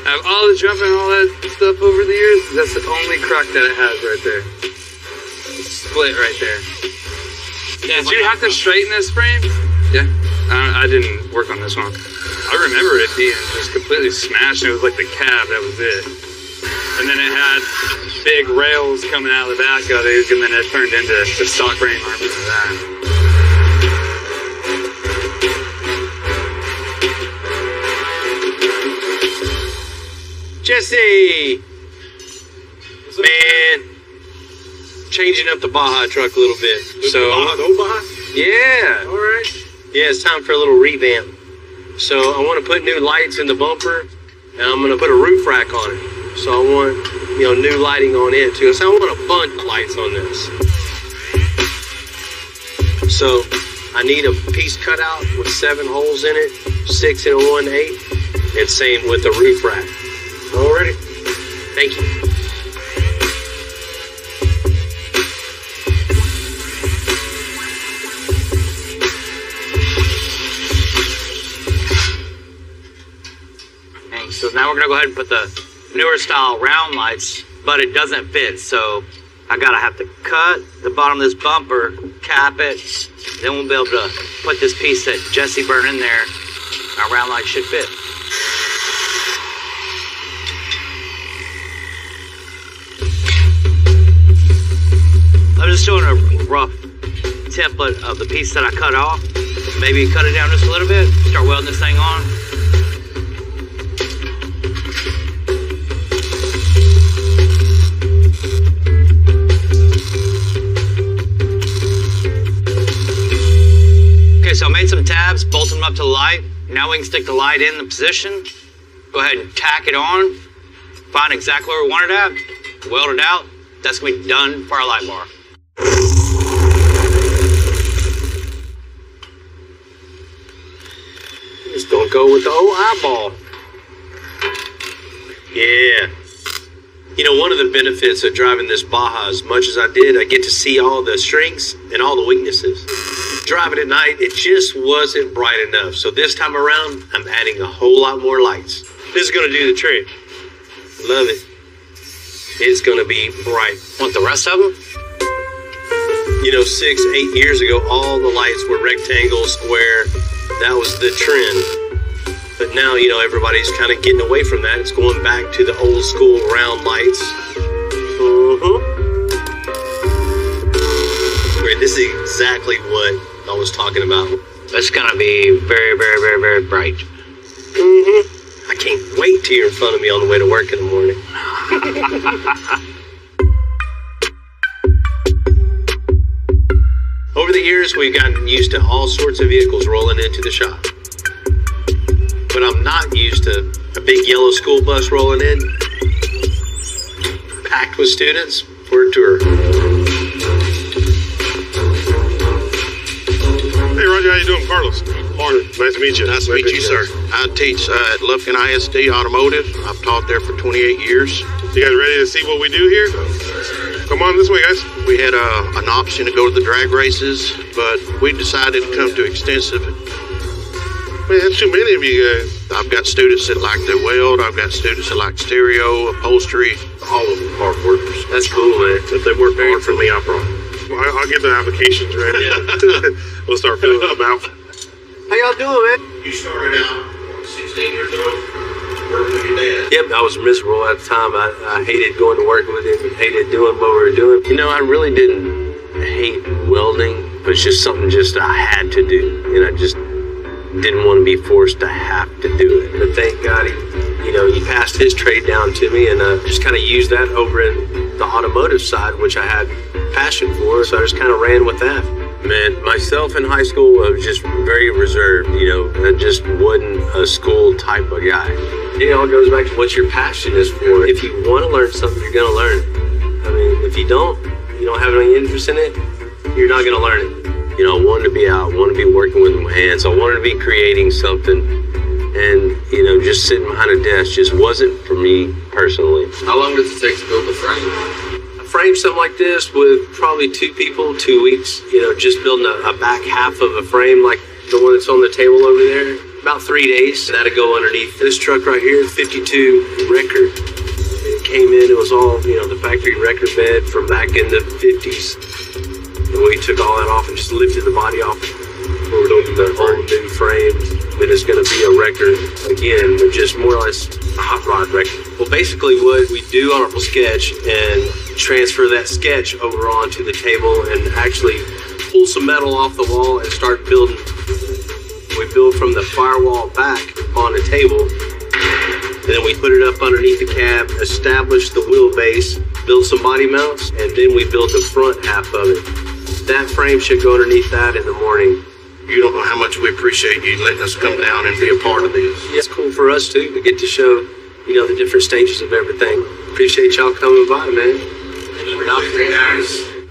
Out of all the jumping and all that stuff over the years, that's the only crack that it has right there. Split right there. Yeah, did you have to straighten this frame? Yeah. I didn't work on this one. I remember it being just completely smashed. It was like the cab, that was it. And then it had big rails coming out of the back of it, and then it turned into the stock frame. I remember that. Jesse! Man, changing up the Baja truck a little bit. So, The old Baja? yeah. All right. Yeah, it's time for a little revamp. So I want to put new lights in the bumper, and I'm going to put a roof rack on it. So I want, new lighting on it too. So I want a bunch of lights on this. So I need a piece cut out with 7 holes in it, 6 and a 1/8, and same with the roof rack. Already. Thank you. So now we're gonna go ahead and put the newer style round lights, but it doesn't fit. So I gotta have to cut the bottom of this bumper, cap it, then we'll be able to put this piece that Jesse burned in there. Our round light should fit. I'm just doing a rough template of the piece that I cut off. Maybe cut it down just a little bit, start welding this thing on. So I made some tabs, bolted them up to the light. Now we can stick the light in the position. Go ahead and tack it on. Find exactly where we want it at. Weld it out. That's gonna be done for our light bar. Just don't go with the old eyeball. Yeah. One of the benefits of driving this Baja as much as I did, I get to see all the strengths and all the weaknesses. Driving at night, it just wasn't bright enough. So this time around, I'm adding a whole lot more lights. This is going to do the trick. Love it. It's going to be bright. Want the rest of them? 6-8 years ago, all the lights were rectangle, square. That was the trend. But now, everybody's kind of getting away from that. It's going back to the old school round lights. Great. This is exactly what I was talking about. It's gonna be very, very, very, very bright. I can't wait till you're in front of me on the way to work in the morning. Over the years, we've gotten used to all sorts of vehicles rolling into the shop. But I'm not used to a big yellow school bus rolling in, packed with students for a tour. Hey, Roger, how you doing? Carlos. Morning. Nice to meet you. Nice to meet you, sir. I teach at Lufkin ISD Automotive. I've taught there for 28 years. You guys ready to see what we do here? Come on this way, guys. We had an option to go to the drag races, but we decided to come to extensive. Man, that's too many of you guys. I've got students that like to weld. I've got students that like stereo, upholstery. All of them hard workers. That's cool, man. If they work hard for me, I promise. Well, I'll get the applications ready. We'll start filling them out. How y'all doing, man? You started out 16 years old, working with your dad. Yep, I was miserable at the time. I hated going to work with him and hated doing what we were doing. I really didn't hate welding, but it's just something I had to do. And I just didn't want to be forced to have to do it. But thank God he passed his trade down to me, and just kind of used that over in the automotive side, which I had passion for, so I just kind of ran with that. Man, myself in high school, I was just very reserved, I just wasn't a school type of guy. It all goes back to what your passion is for. If you want to learn something, you're going to learn it. I mean, if you don't have any interest in it, you're not going to learn it. I wanted to be out, I wanted to be working with my hands, I wanted to be creating something, and, just sitting behind a desk just wasn't for me personally. How long does it take to build a frame? I framed something like this with probably 2 people, 2 weeks, just building a back half of a frame like the one that's on the table over there. About 3 days. That'll go underneath this truck right here, 52 record. It came in, it was all, the factory record bed from back in the 50s. And we took all that off and just lifted the body off. We're doing the whole new frame. And it's going to be a record again, but just more or less a hot rod record. Well, basically what we do on our sketch and transfer that sketch over onto the table and actually pull some metal off the wall and start building. We build from the firewall back on the table, and then we put it up underneath the cab, establish the wheelbase, build some body mounts, and then we build the front half of it. That frame should go underneath that in the morning. You don't know how much we appreciate you letting us come down and be a part of this. It's cool for us too to get to show, the different stages of everything. Appreciate y'all coming by, man.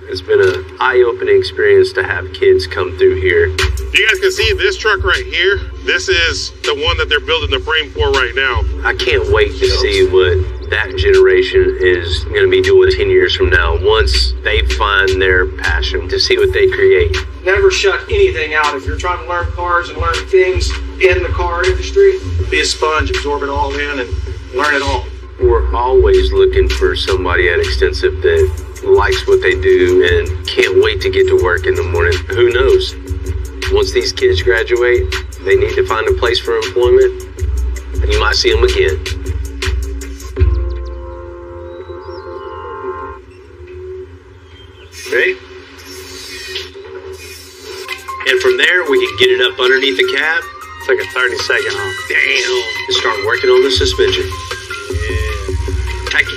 It's been an eye-opening experience to have kids come through here. You guys can see this truck right here. This is the one that they're building the frame for right now. I can't wait to see what that generation is going to be doing 10 years from now once they find their passion to see what they create. Never shut anything out. If you're trying to learn cars and learn things in the car industry, be a sponge, absorb it all in, and learn it all. We're always looking for somebody at Extensive that likes what they do and can't wait to get to work in the morning. Who knows? Once these kids graduate, they need to find a place for employment, and you might see them again. Ready? And from there, we can get it up underneath the cab. It's like a 30-second off. Damn. And start working on the suspension. Yeah. Tight.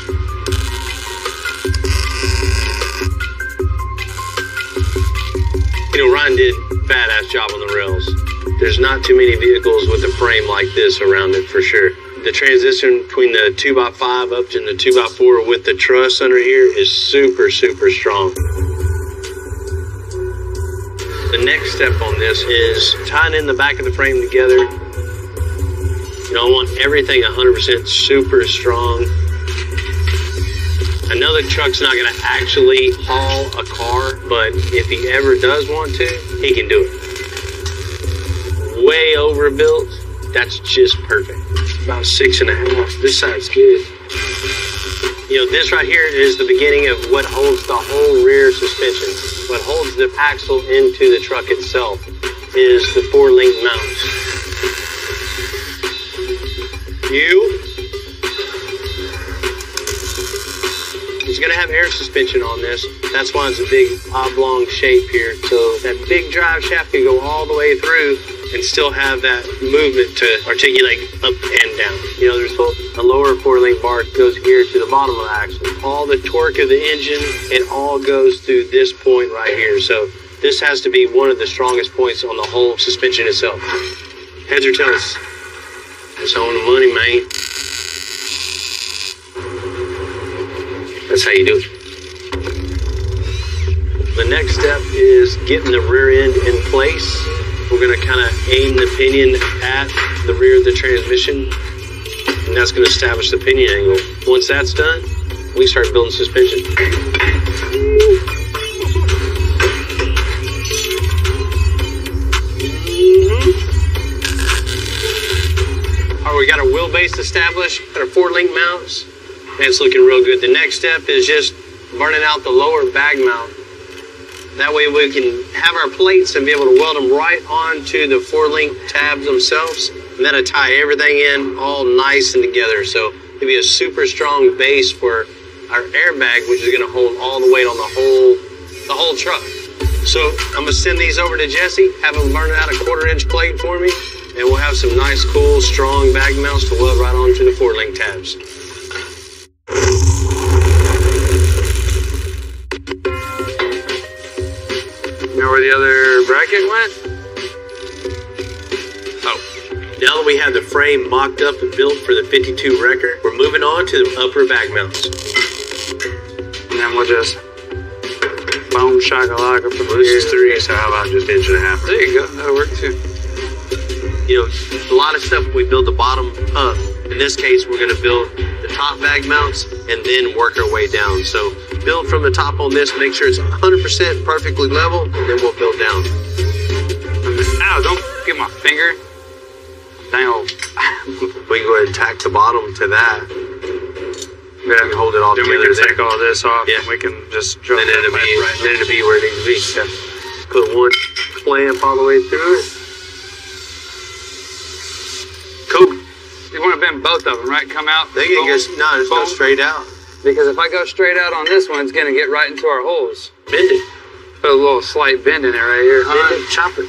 Ryan did a badass job on the rails. There's not too many vehicles with a frame like this around it for sure. The transition between the 2x5 up to the 2x4 with the truss under here is super, super strong. The next step on this is tying in the back of the frame together. I want everything 100% super strong. I know the truck's not going to actually haul a car, but if he ever does want to, he can do it. Way overbuilt, that's just perfect. About 6.5. This side's good. This right here is the beginning of what holds the whole rear suspension. What holds the axle into the truck itself is the 4-link mounts. It's going to have air suspension on this. That's why it's a big oblong shape here. So that big drive shaft can go all the way through and still have that movement to articulate up and down. There's a lower 4-link bar goes here to the bottom of the axle. All the torque of the engine, it all goes through this point right here. So this has to be one of the strongest points on the whole suspension itself. Heads or tails? That's on the money, man. That's how you do it. The next step is getting the rear end in place. We're going to kind of aim the pinion at the rear of the transmission, and that's going to establish the pinion angle. Once that's done, we start building suspension. All right, we got our wheelbase established, got our 4-link mounts. It's looking real good. The next step is just burning out the lower bag mount. That way we can have our plates and be able to weld them right onto the 4-link tabs themselves. And that'll tie everything in all nice and together. So it'll be a super strong base for our airbag, which is going to hold all the weight on the whole truck. So I'm going to send these over to Jesse, have him burn out a 1/4-inch plate for me, and we'll have some nice, cool, strong bag mounts to weld right onto the 4-link tabs. Know where the other bracket went? Oh, now that we have the frame mocked up and built for the 52 record, we're moving on to the upper bag mounts. And then we'll just boom shakalaka from here. This is 3, so how about just 1.5 inches? There you go, that'll work too. A lot of stuff we build the bottom up. In this case, we're going to build the top bag mounts and then work our way down. So build from the top on this, make sure it's 100% perfectly level, and then we'll build down. Ow, don't get my finger. Dang old. We can go ahead and tack the bottom to that. Yeah, and hold it all then together. we can there. take all this off. Yeah. And we can just drop Then that it'll be, right. then it'll be where it needs to be. Yeah. Put one clamp all the way through it. Cool. You want to bend both of them, right? Come out. They can boom, no, just go boom. straight out. Because if I go straight out on this one, it's going to get right into our holes. Bend it. Put a little slight bend in it right here. Bend it, chop it.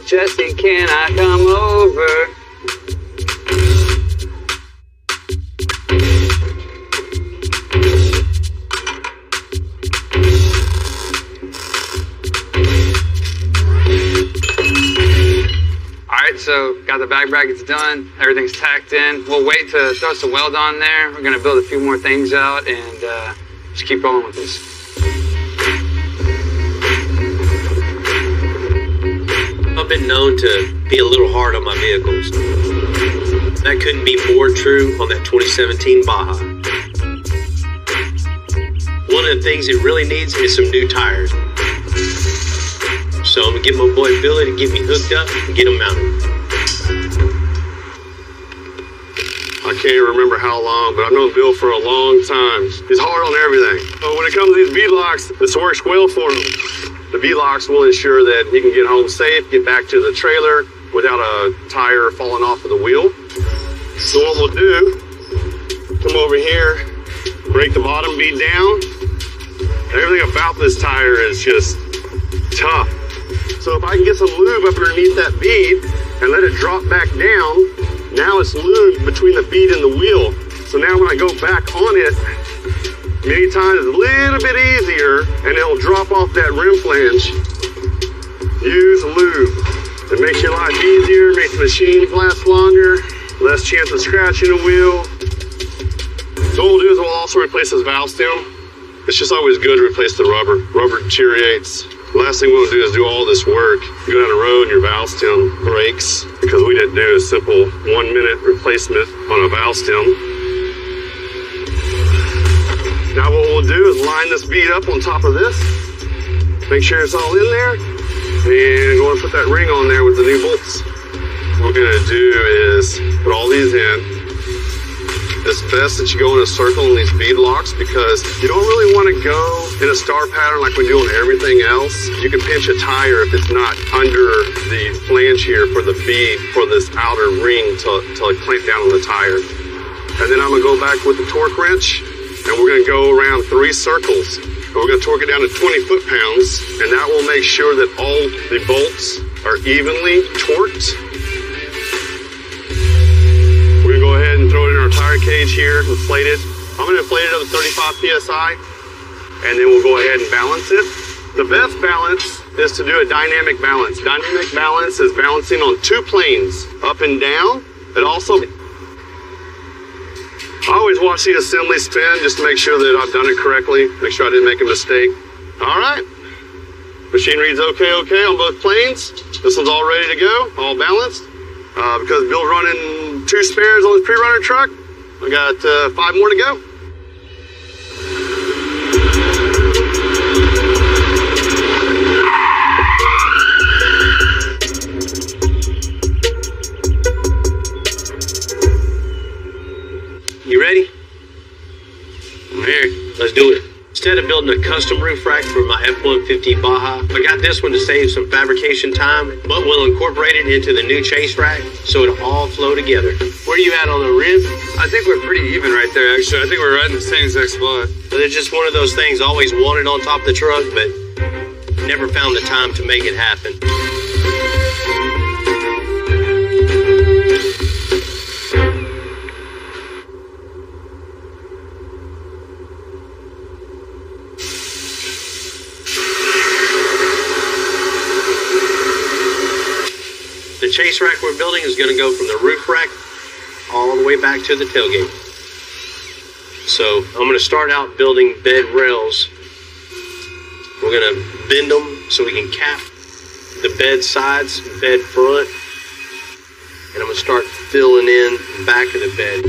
Jesse, can I come over? Alright, so got the back brackets done. Everything's tacked in. We'll wait to throw some weld on there. We're going to build a few more things out and just keep rolling with this. I've been known to be a little hard on my vehicles. That couldn't be more true on that 2017 Baja. One of the things it really needs is some new tires. So I'm gonna get my boy Billy to get me hooked up and get them mounted. I can't remember how long, but I've known Bill for a long time. He's hard on everything. But when it comes to these beadlocks, this works well for him. The beadlocks will ensure that he can get home safe, get back to the trailer without a tire falling off of the wheel. So what we'll do, come over here, break the bottom bead down. Everything about this tire is just tough. So if I can get some lube up underneath that bead and let it drop back down, now it's lubed between the bead and the wheel. So now when I go back on it, many times it's a little bit easier and it'll drop off that rim flange. Use lube. It makes your life easier, makes the machine last longer, less chance of scratching the wheel. So what we'll do is we'll also replace this valve stem. It's just always good to replace the rubber. Rubber deteriorates. The last thing we'll do is do all this work. You go down the road and your valve stem breaks because we didn't do a simple 1 minute replacement on a valve stem. Now what we'll do is line this bead up on top of this. Make sure it's all in there. And go and put that ring on there with the new bolts. What we're gonna do is put all these in. It's best that you go in a circle in these bead locks because you don't really want to go in a star pattern like we do on everything else. You can pinch a tire if it's not under the flange here for the bead for this outer ring to clamp down on the tire. And then I'm gonna go back with the torque wrench and we're gonna go around 3 circles. And we're gonna torque it down to 20 foot-pounds and that will make sure that all the bolts are evenly torqued. We're gonna go ahead and throw it in our tire cage here, inflate it. I'm gonna inflate it up to 35 PSI, and then we'll go ahead and balance it. The best balance is to do a dynamic balance. Dynamic balance is balancing on 2 planes, up and down. It also, I always watch the assembly spin just to make sure that I've done it correctly, make sure I didn't make a mistake. All right, machine reads okay on both planes. This one's all ready to go, all balanced. Because Bill's running 2 spares on his pre-runner truck, I got 5 more to go. You ready? I'm here. Let's do it. Instead of building a custom roof rack for my F-150 Baja, I got this one to save some fabrication time, but we'll incorporate it into the new chase rack so it'll all flow together. Where are you at on the rib? I think we're pretty even right there, actually. I think we're right in the same exact spot. But it's just one of those things always wanted on top of the truck, but never found the time to make it happen. The chase rack we're building is going to go from the roof rack all the way back to the tailgate. So I'm going to start out building bed rails. We're going to bend them so we can cap the bed sides, bed front. And I'm going to start filling in the back of the bed.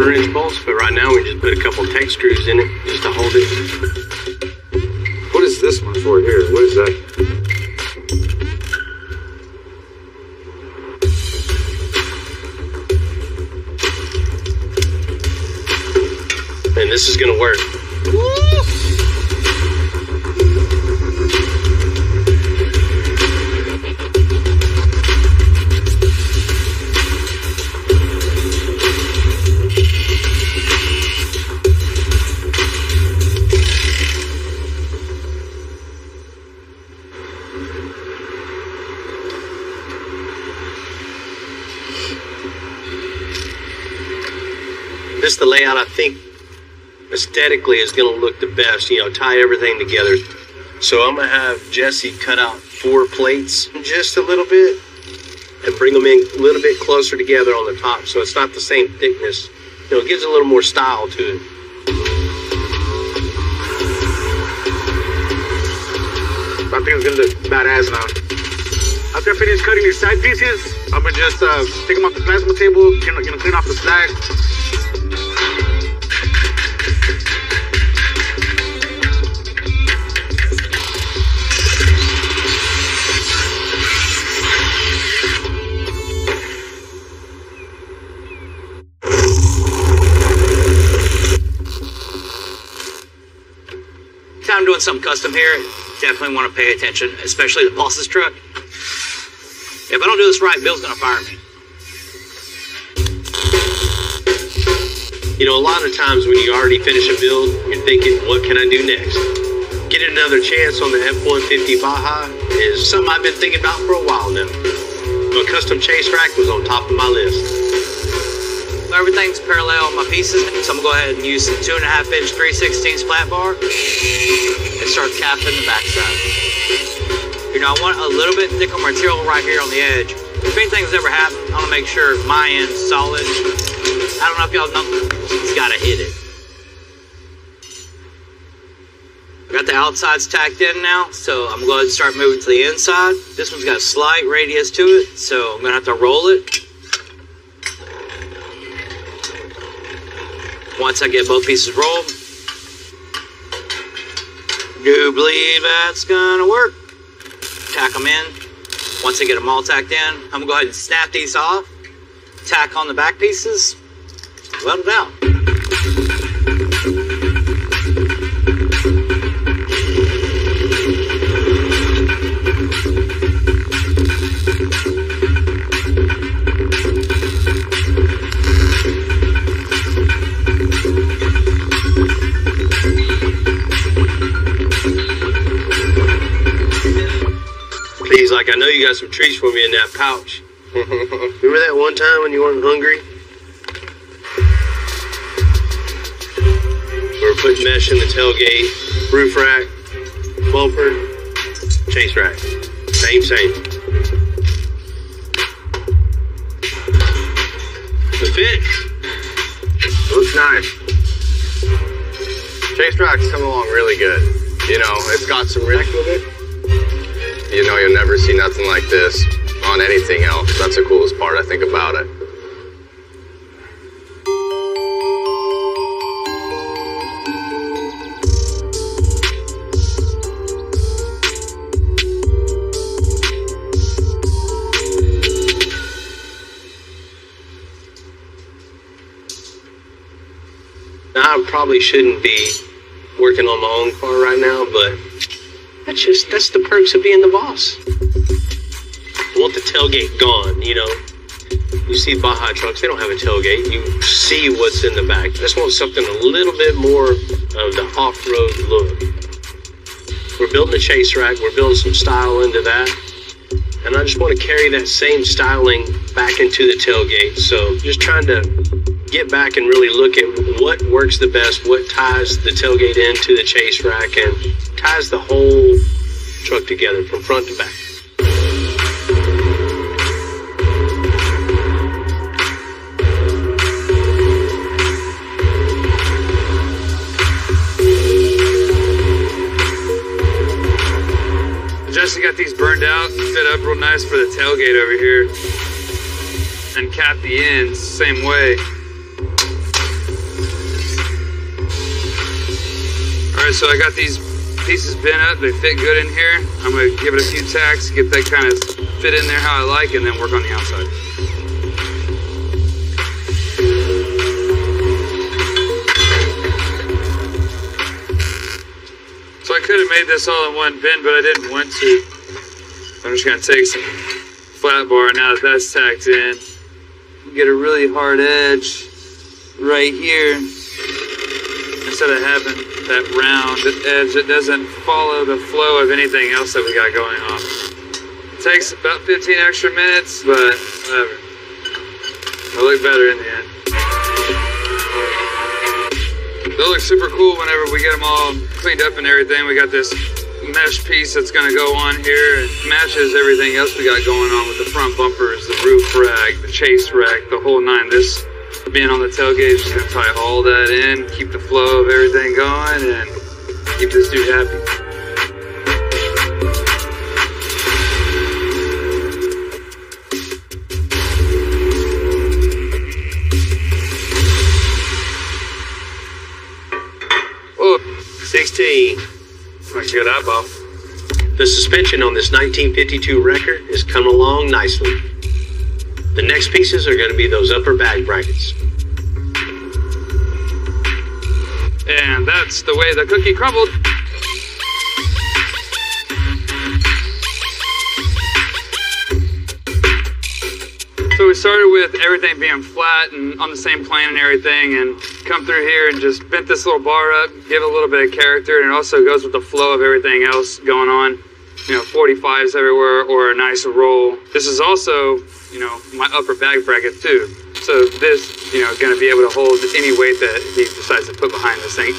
1/4" bolts, but right now we just put a couple Tech screws in it just to hold it. What is this one for here? What is that? And this is gonna work. This is the layout I think aesthetically is going to look the best, you know, tie everything together. So I'm going to have Jesse cut out 4 plates just a little bit and bring them in a little bit closer together on the top so it's not the same thickness. You know, it gives a little more style to it. I think it's going to look badass now. After I finish cutting these side pieces, I'm going to just take them off the plasma table, clean off the slag. I'm doing something custom here, definitely want to pay attention, especially the boss's truck. If I don't do this right, Bill's gonna fire me. You know, a lot of times when you already finish a build, you're thinking, what can I do next? Getting another chance on the F-150 Baja is something I've been thinking about for a while now. A custom chase rack was on top of my list. Everything's parallel on my pieces, so I'm gonna go ahead and use some 2.5" 3/16 flat bar and start capping the backside. You know, I want a little bit thicker material right here on the edge. If anything's ever happened, I want to make sure my end's solid. I don't know if y'all know, it's gotta hit it. Got the outsides tacked in now, so I'm going to start moving to the inside. This one's got a slight radius to it, so I'm gonna have to roll it. Once I get both pieces rolled, do believe that's gonna work. Tack them in. Once I get them all tacked in, I'm gonna go ahead and snap these off, tack on the back pieces, weld it out. He's like, I know you got some treats for me in that pouch. Remember that one time when you weren't hungry? We were putting mesh in the tailgate, roof rack, bumper, chase rack. Same. The fit. Looks nice. Chase rack's coming along really good. You know, it's got some really good. You know, you'll never see nothing like this on anything else. That's the coolest part, I think, about it. Now, I probably shouldn't be working on my own car right now, but that's the perks of being the boss. I want the tailgate gone, you know. You see Baja trucks, they don't have a tailgate. You see what's in the back. I just want something a little bit more of the off-road look. We're building a chase rack, we're building some style into that. And I just want to carry that same styling back into the tailgate. So just trying to get back and really look at what works the best, what ties the tailgate into the chase rack and ties the whole truck together from front to back. Jesse got these burned out and fit up real nice for the tailgate over here. And cap the ends same way. Alright, so I got these pieces bent up, they fit good in here. I'm gonna give it a few tacks, get that kind of fit in there how I like, and then work on the outside. So I could have made this all in one bend, but I didn't want to. I'm just gonna take some flat bar now that that's tacked in. Get a really hard edge right here instead of having that round edge that doesn't follow the flow of anything else that we got going on. It takes about 15 extra minutes, but whatever. It'll look better in the end. They'll look super cool whenever we get them all cleaned up and everything. We got this mesh piece that's going to go on here and matches everything else we got going on with the front bumpers, the roof rack, the chase rack, the whole nine. This being on the tailgate is just going to tie all that in, keep the flow of everything going, and keep this dude happy. Oh, 16. That's a good eyeball. The suspension on this 1952 record is coming along nicely. The next pieces are going to be those upper bag brackets. And that's the way the cookie crumbled. So we started with everything being flat and on the same plane and everything, and come through here and just bent this little bar up, give it a little bit of character, and it also goes with the flow of everything else going on. You know, 45s everywhere or a nice roll. This is also, you know, my upper bag bracket too. So this, you know, going to be able to hold any weight that he decides to put behind this thing.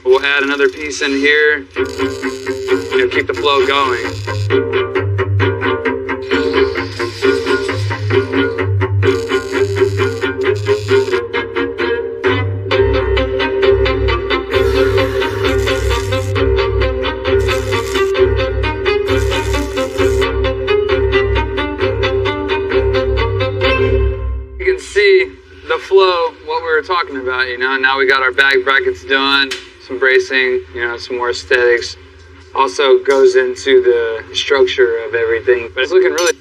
We'll add another piece in here, you know, keep the flow going. Flow, what we were talking about, you know. Now we got our bag brackets done, some bracing, you know, some more aesthetics. Also goes into the structure of everything, but it's looking really.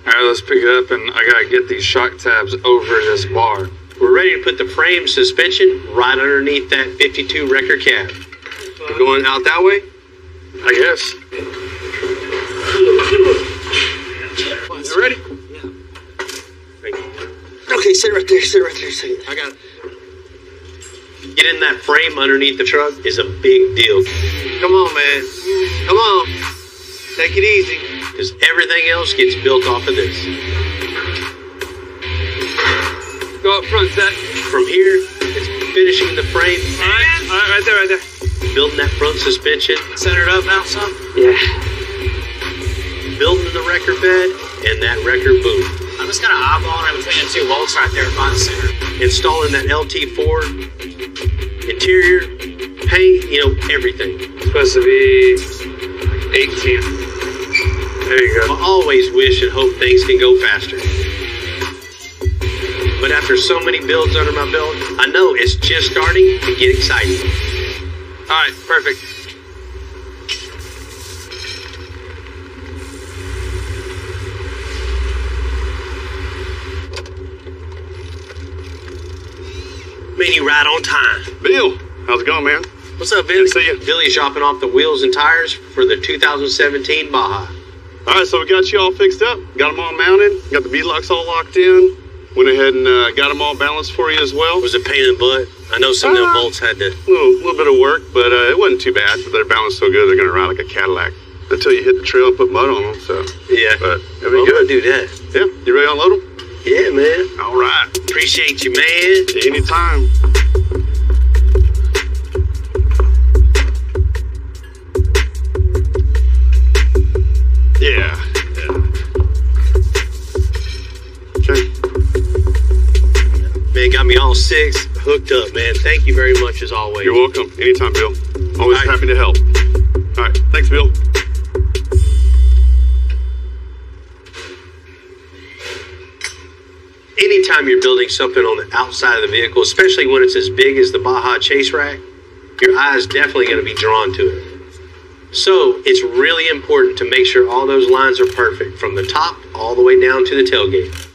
All right, let's pick it up, and I gotta get these shock tabs over this bar. We're ready to put the frame suspension right underneath that 52 record cab. We're going out that way? I guess. You ready? Yeah. Okay, sit right there, I got it. Getting that frame underneath the truck is a big deal. Come on, man. Come on. Take it easy. Because everything else gets built off of this. Go up front, Zach. From here, it's finishing the frame. All right, right there. Building that front suspension. Centered up now, son? Yeah. Building the record bed and that record boom. I'm just gonna eyeball it between the two bolts right there by the center. Installing that LT4 interior, paint, you know, everything. It's supposed to be 18. There you go. I always wish and hope things can go faster. But after so many builds under my belt, I know it's just starting to get exciting. All right, perfect. Man, you right on time. Bill, how's it going, man? What's up, Billy? Good to see you. Billy's shopping off the wheels and tires for the 2017 Baja. All right, so we got you all fixed up. Got them all mounted. Got the V-locks all locked in. Went ahead and got them all balanced for you as well. Was it a pain in the butt? I know some of them bolts had to... little bit of work, but it wasn't too bad. They're balanced so good, they're going to ride like a Cadillac until you hit the trail and put mud on them, so... Yeah. But it'll be good. good. Do that. Yeah, you ready to unload them? Yeah, man. All right. Appreciate you, man. Anytime. Yeah. Okay. Man, got me all six hooked up, man. Thank you very much, as always. You're welcome. Anytime, Bill. Always happy to help. All right. Thanks, Bill. anytime you're building something on the outside of the vehicle, especially when it's as big as the Baja Chase Rack, your eye is definitely going to be drawn to it. So it's really important to make sure all those lines are perfect from the top all the way down to the tailgate.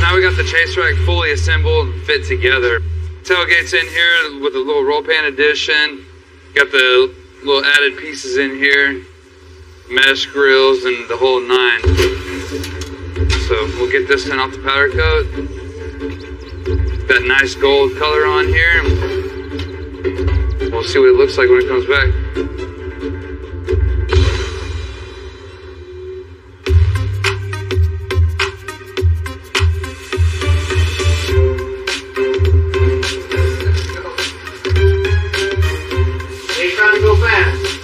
Now we got the chase rack fully assembled and fit together. Tailgate's in here with a little roll pan addition. Got the little added pieces in here, mesh grills and the whole 9. So we'll get this thing off the powder coat. That nice gold color on here. We'll see what it looks like when it comes back.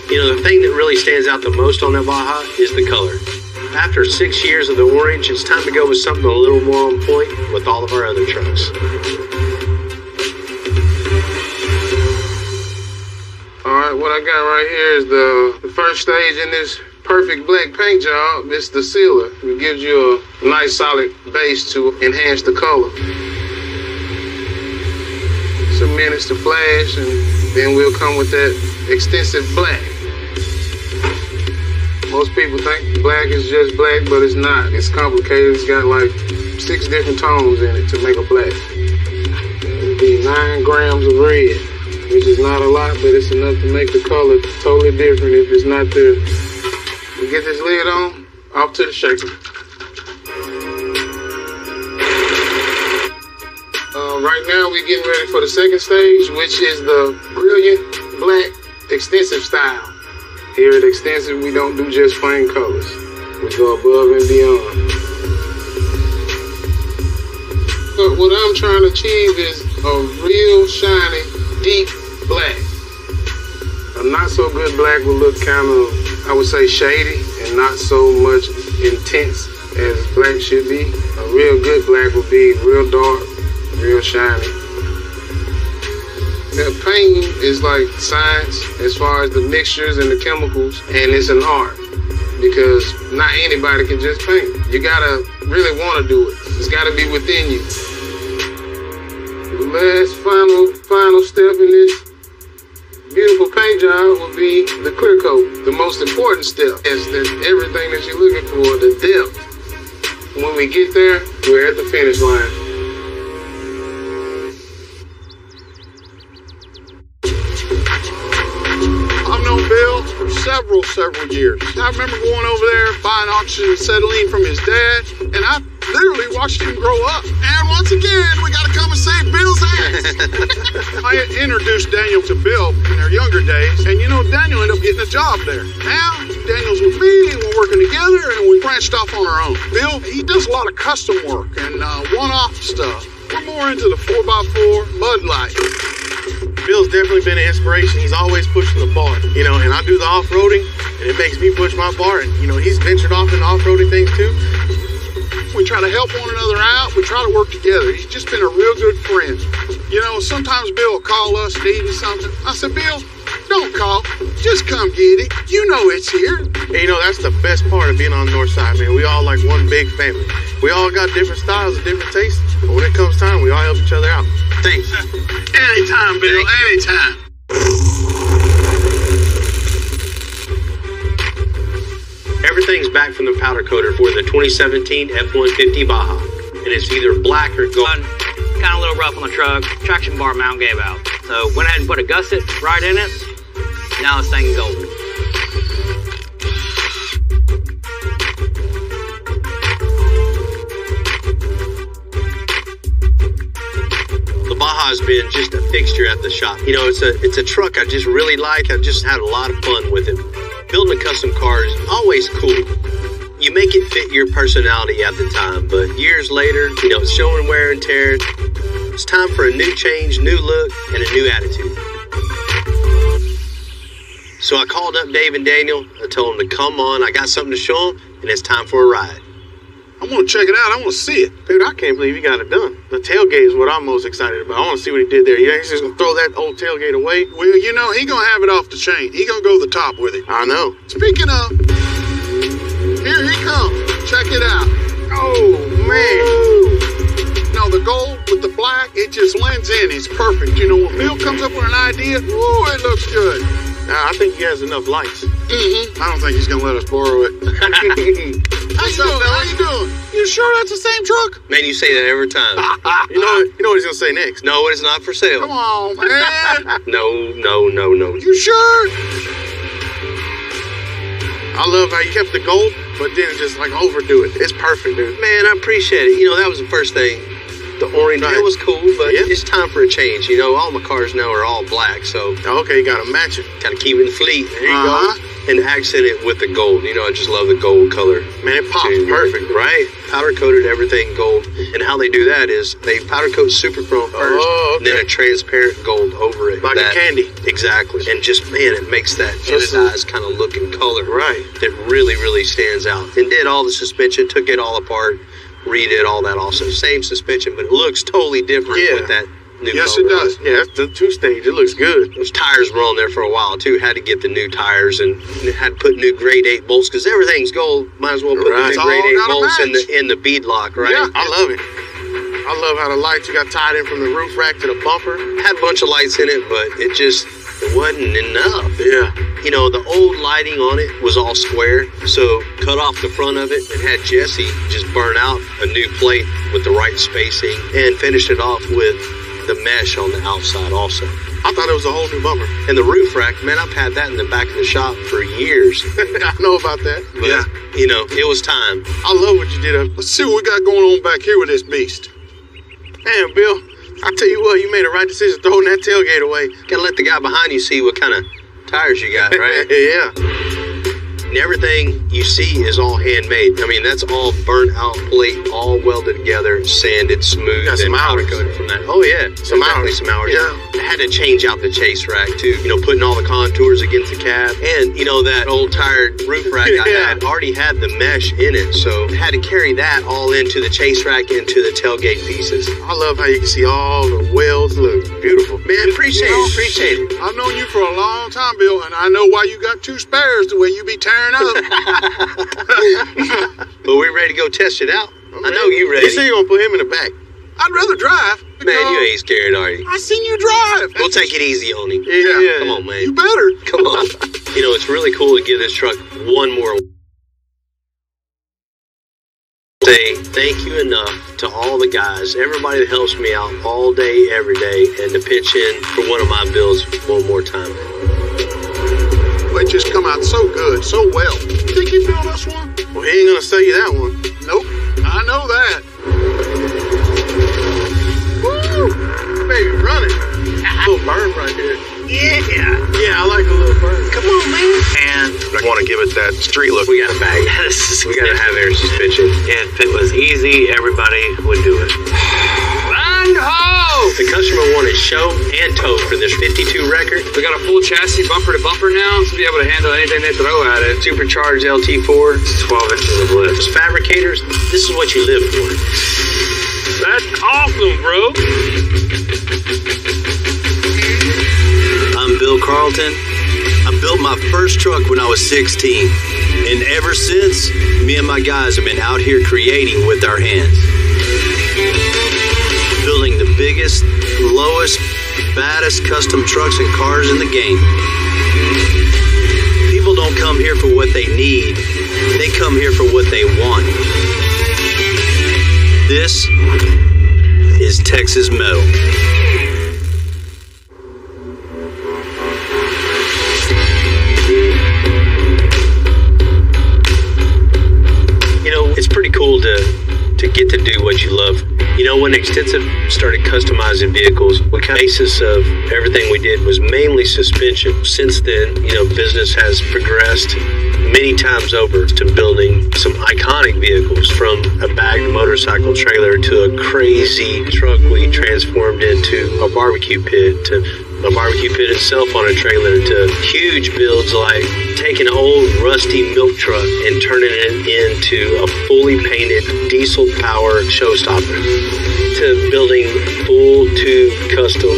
You know, the thing that really stands out the most on that Baja is the color. After 6 years of the orange, it's time to go with something a little more on point with all of our other trucks. Alright, what I got right here is the first stage in this perfect black paint job. It's the sealer. It gives you a nice solid base to enhance the color. Some minutes to flash, and then we'll come with that extensive black. Most people think black is just black, but it's not. It's complicated. It's got like 6 different tones in it to make a black. It'll be 9 grams of red, which is not a lot, but it's enough to make the color totally different if it's not there. We get this lid on, off to the shaker. Right now we're getting ready for the second stage, which is the brilliant black extensive style. Here at Extensive, we don't do just plain colors. We go above and beyond. But what I'm trying to achieve is a real shiny, deep black. A not so good black will look kind of, I would say, shady and not so much intense as black should be. A real good black will be real dark, real shiny. Now, painting is like science as far as the mixtures and the chemicals, and it's an art because not anybody can just paint. You gotta really want to do it. It's gotta be within you. The last final step in this beautiful paint job will be the clear coat. The most important step is that everything that you're looking for, the depth. When we get there, we're at the finish line. I've known Bill for several years. I remember going over there, buying oxygen acetylene from his dad, and I literally watched him grow up. And once again, we got to come and save Bill's ass. I introduced Daniel to Bill in their younger days, and you know, Daniel ended up getting a job there. Now, Daniel's with me, and we're working together, and we branched off on our own. Bill, he does a lot of custom work and one-off stuff. We're more into the 4x4 Bud Light. Bill's definitely been an inspiration. He's always pushing the bar, you know, and I do the off-roading, and it makes me push my bar, and, you know, he's ventured off into off-roading things, too. We try to help one another out. We try to work together. He's just been a real good friend. You know, sometimes Bill will call us needing something. I said, Bill, don't call. Just come get it. You know it's here. And, you know, that's the best part of being on the north side, man. We all like one big family. We all got different styles and different tastes, but when it comes time, we all help each other out. Thanks. Anytime, Bill, anytime. Everything's back from the powder coater for the 2017 F-150 Baja, and it's either black or gold. Kind of a little rough on the truck. Traction bar mount gave out. So went ahead and put a gusset right in it. Now this thing's gold. The Baja's been just a fixture at the shop. You know, it's a truck I just really like. I've just had a lot of fun with it. Building a custom car is always cool. You make it fit your personality at the time, but years later, you know, it's showing wear and tear. It's time for a new change, new look, and a new attitude. So I called up Dave and Daniel. I told them to come on. I got something to show them, and it's time for a ride. I want to check it out. I want to see it. Dude, I can't believe he got it done. The tailgate is what I'm most excited about. I want to see what he did there. You think he's just going to throw that old tailgate away? Well, you know, he going to have it off the chain. He going to go to the top with it. I know. Speaking of, here he comes. Check it out. Oh, man. Woo. No, the gold with the black, it just blends in. It's perfect. You know, when Bill comes up with an idea, ooh, it looks good. I think he has enough lights. I don't think he's going to let us borrow it. How you doing? You sure that's the same truck? Man, you say that every time. you know what he's going to say next? No, it's not for sale. Come on, man. No. You sure? I love how you kept the gold, but didn't just like overdo it. It's perfect, dude. Man, I appreciate it. You know, that was the first thing. The orange, it was cool, but it's time for a change. You know, all my cars now are all black, so. Okay, you gotta match it. Gotta keep it fleet. There you go. And accent it with the gold. You know, I just love the gold color. Man, it pops perfect, right? Powder coated everything gold. And how they do that is they powder coat super chrome first, and then a transparent gold over it. Like a candy. Exactly. And just, man, it makes that anodized kind of look and color. Right. That really, really stands out. And did all the suspension, took it all apart, redid all that also. Same suspension, but it looks totally different with that new color. Yes, it does. Yeah, that's the two-stage. It looks good. Those tires were on there for a while, too. Had to get the new tires and had to put new grade 8 bolts because everything's gold. Might as well put the new grade 8 bolts in the bead lock, right? Yeah, I love it. I love how the lights got tied in from the roof rack to the bumper. Had a bunch of lights in it, but it wasn't enough. Yeah. You know, the old lighting on it was all square, so cut off the front of it and had Jesse just burn out a new plate with the right spacing and finished it off with the mesh on the outside also. I thought it was a whole new bumper. And the roof rack, man, I've had that in the back of the shop for years. I know about that. But, you know, it was time. I love what you did. Let's see what we got going on back here with this beast. Damn, Bill, I tell you what, you made a right decision throwing that tailgate away. Gotta let the guy behind you see what kind of tires you got, right? Yeah. And everything you see is all handmade. I mean, that's all burnt out plate, all welded together, sanded, smooth, and powder coated from that. Oh yeah, some hours. Yeah. I had to change out the chase rack too. You know, putting all the contours against the cab, and you know that old tired roof rack I had already had the mesh in it, so I had to carry that all into the chase rack into the tailgate pieces. I love how you can see all the welds. Look beautiful, man. Appreciate it. I've known you for a long time, Bill, and I know why you got 2 spares the way you be tearing up. But we're ready to go test it out. I know you ready. You say you're gonna put him in the back. I'd rather drive. Man, you ain't scared, are you? I seen you drive. We'll take it easy on him. Yeah. Come on, man. You better. Come on. You know, it's really cool to give this truck one more. Say thank you enough to all the guys, everybody that helps me out all day, every day, and to pitch in for one of my builds one more time. It just come out so good, so well. You think he built us one? Well, he ain't gonna sell you that one. Nope, I know that. Woo! Baby, running. A little burn right there. Yeah, I like a little burn. Come on, man. And I want to give it that street look. We got a bag. We gotta have air suspension. If it was easy, everybody would do it. And ho! The customer wanted show and tow for this 52 record. We got a full chassis bumper to bumper now to be able to handle anything they throw at it. Supercharged LT4, 12 inches of lift. As fabricators, this is what you live for. That's awesome, bro. I'm Bill Carlton. I built my first truck when I was 16. And ever since, me and my guys have been out here creating with our hands. Building the biggest, lowest, baddest custom trucks and cars in the game. People don't come here for what they need. They come here for what they want. This is Texas Metal. You know, it's pretty cool to get to do what you love. You know, when Extensive started customizing vehicles, the basis of everything we did was mainly suspension. Since then, you know, business has progressed many times over to building some iconic vehicles, from a bagged motorcycle trailer to a crazy truck we transformed into a barbecue pit, to a barbecue pit itself on a trailer to huge builds like taking an old rusty milk truck and turning it into a fully painted diesel power showstopper, to building full tube custom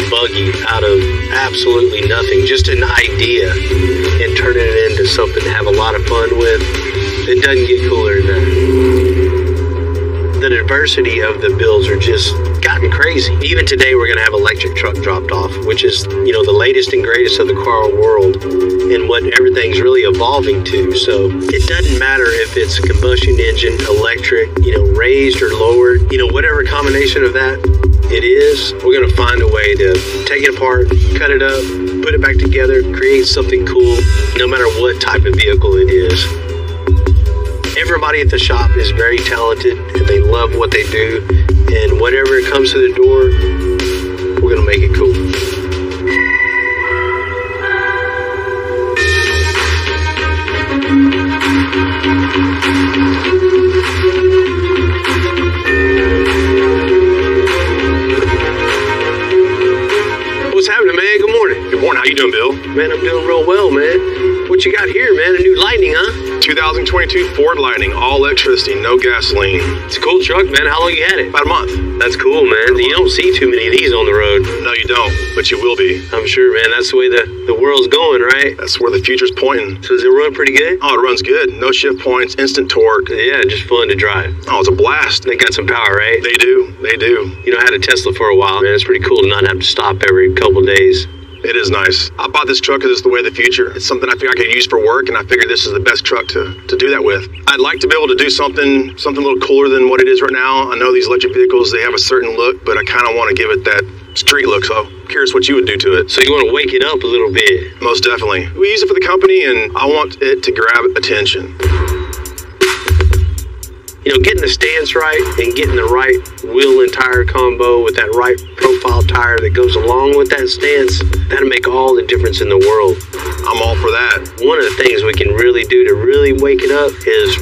buggy out of absolutely nothing, just an idea, and turning it into something to have a lot of fun with. It doesn't get cooler than that. The diversity of the builds are just gotten crazy. Even today we're going to have electric truck dropped off, which is, you know, the latest and greatest of the car world and what everything's really evolving to. So it doesn't matter if it's a combustion engine, electric, you know, raised or lowered, you know, whatever combination of that it is, we're going to find a way to take it apart, cut it up, put it back together, create something cool, no matter what type of vehicle it is. Everybody at the shop is very talented and they love what they do, and whatever comes to the door, we're going to make it cool. What's happening, man? Good morning. Good morning. How you doing, Bill? Man, I'm doing real well, man. What you got here, man? A new Lightning, huh? 2022 Ford Lightning, all electricity, no gasoline. It's a cool truck, man. How long you had it? About a month. That's cool, man. You don't see too many of these on the road. No, you don't, but you will be. I'm sure, man. That's the way the world's going, right? That's where the future's pointing. So does it run pretty good? Oh, it runs good. No shift points, instant torque. Yeah, just fun to drive. Oh, it's a blast. They got some power, right? They do. They do. You know, I had a Tesla for a while, man. It's pretty cool to not have to stop every couple days. It is nice. I bought this truck because it's the way of the future. It's something I figure I could use for work, and I figured this is the best truck to do that with. I'd like to be able to do something a little cooler than what it is right now. I know these electric vehicles, they have a certain look, but I kind of want to give it that street look, so I'm curious what you would do to it. So you want to wake it up a little bit? Most definitely. We use it for the company, and I want it to grab attention. You know, getting the stance right and getting the right wheel and tire combo with that right profile tire that goes along with that stance, that'll make all the difference in the world. I'm all for that. One of the things we can really do to really wake it up is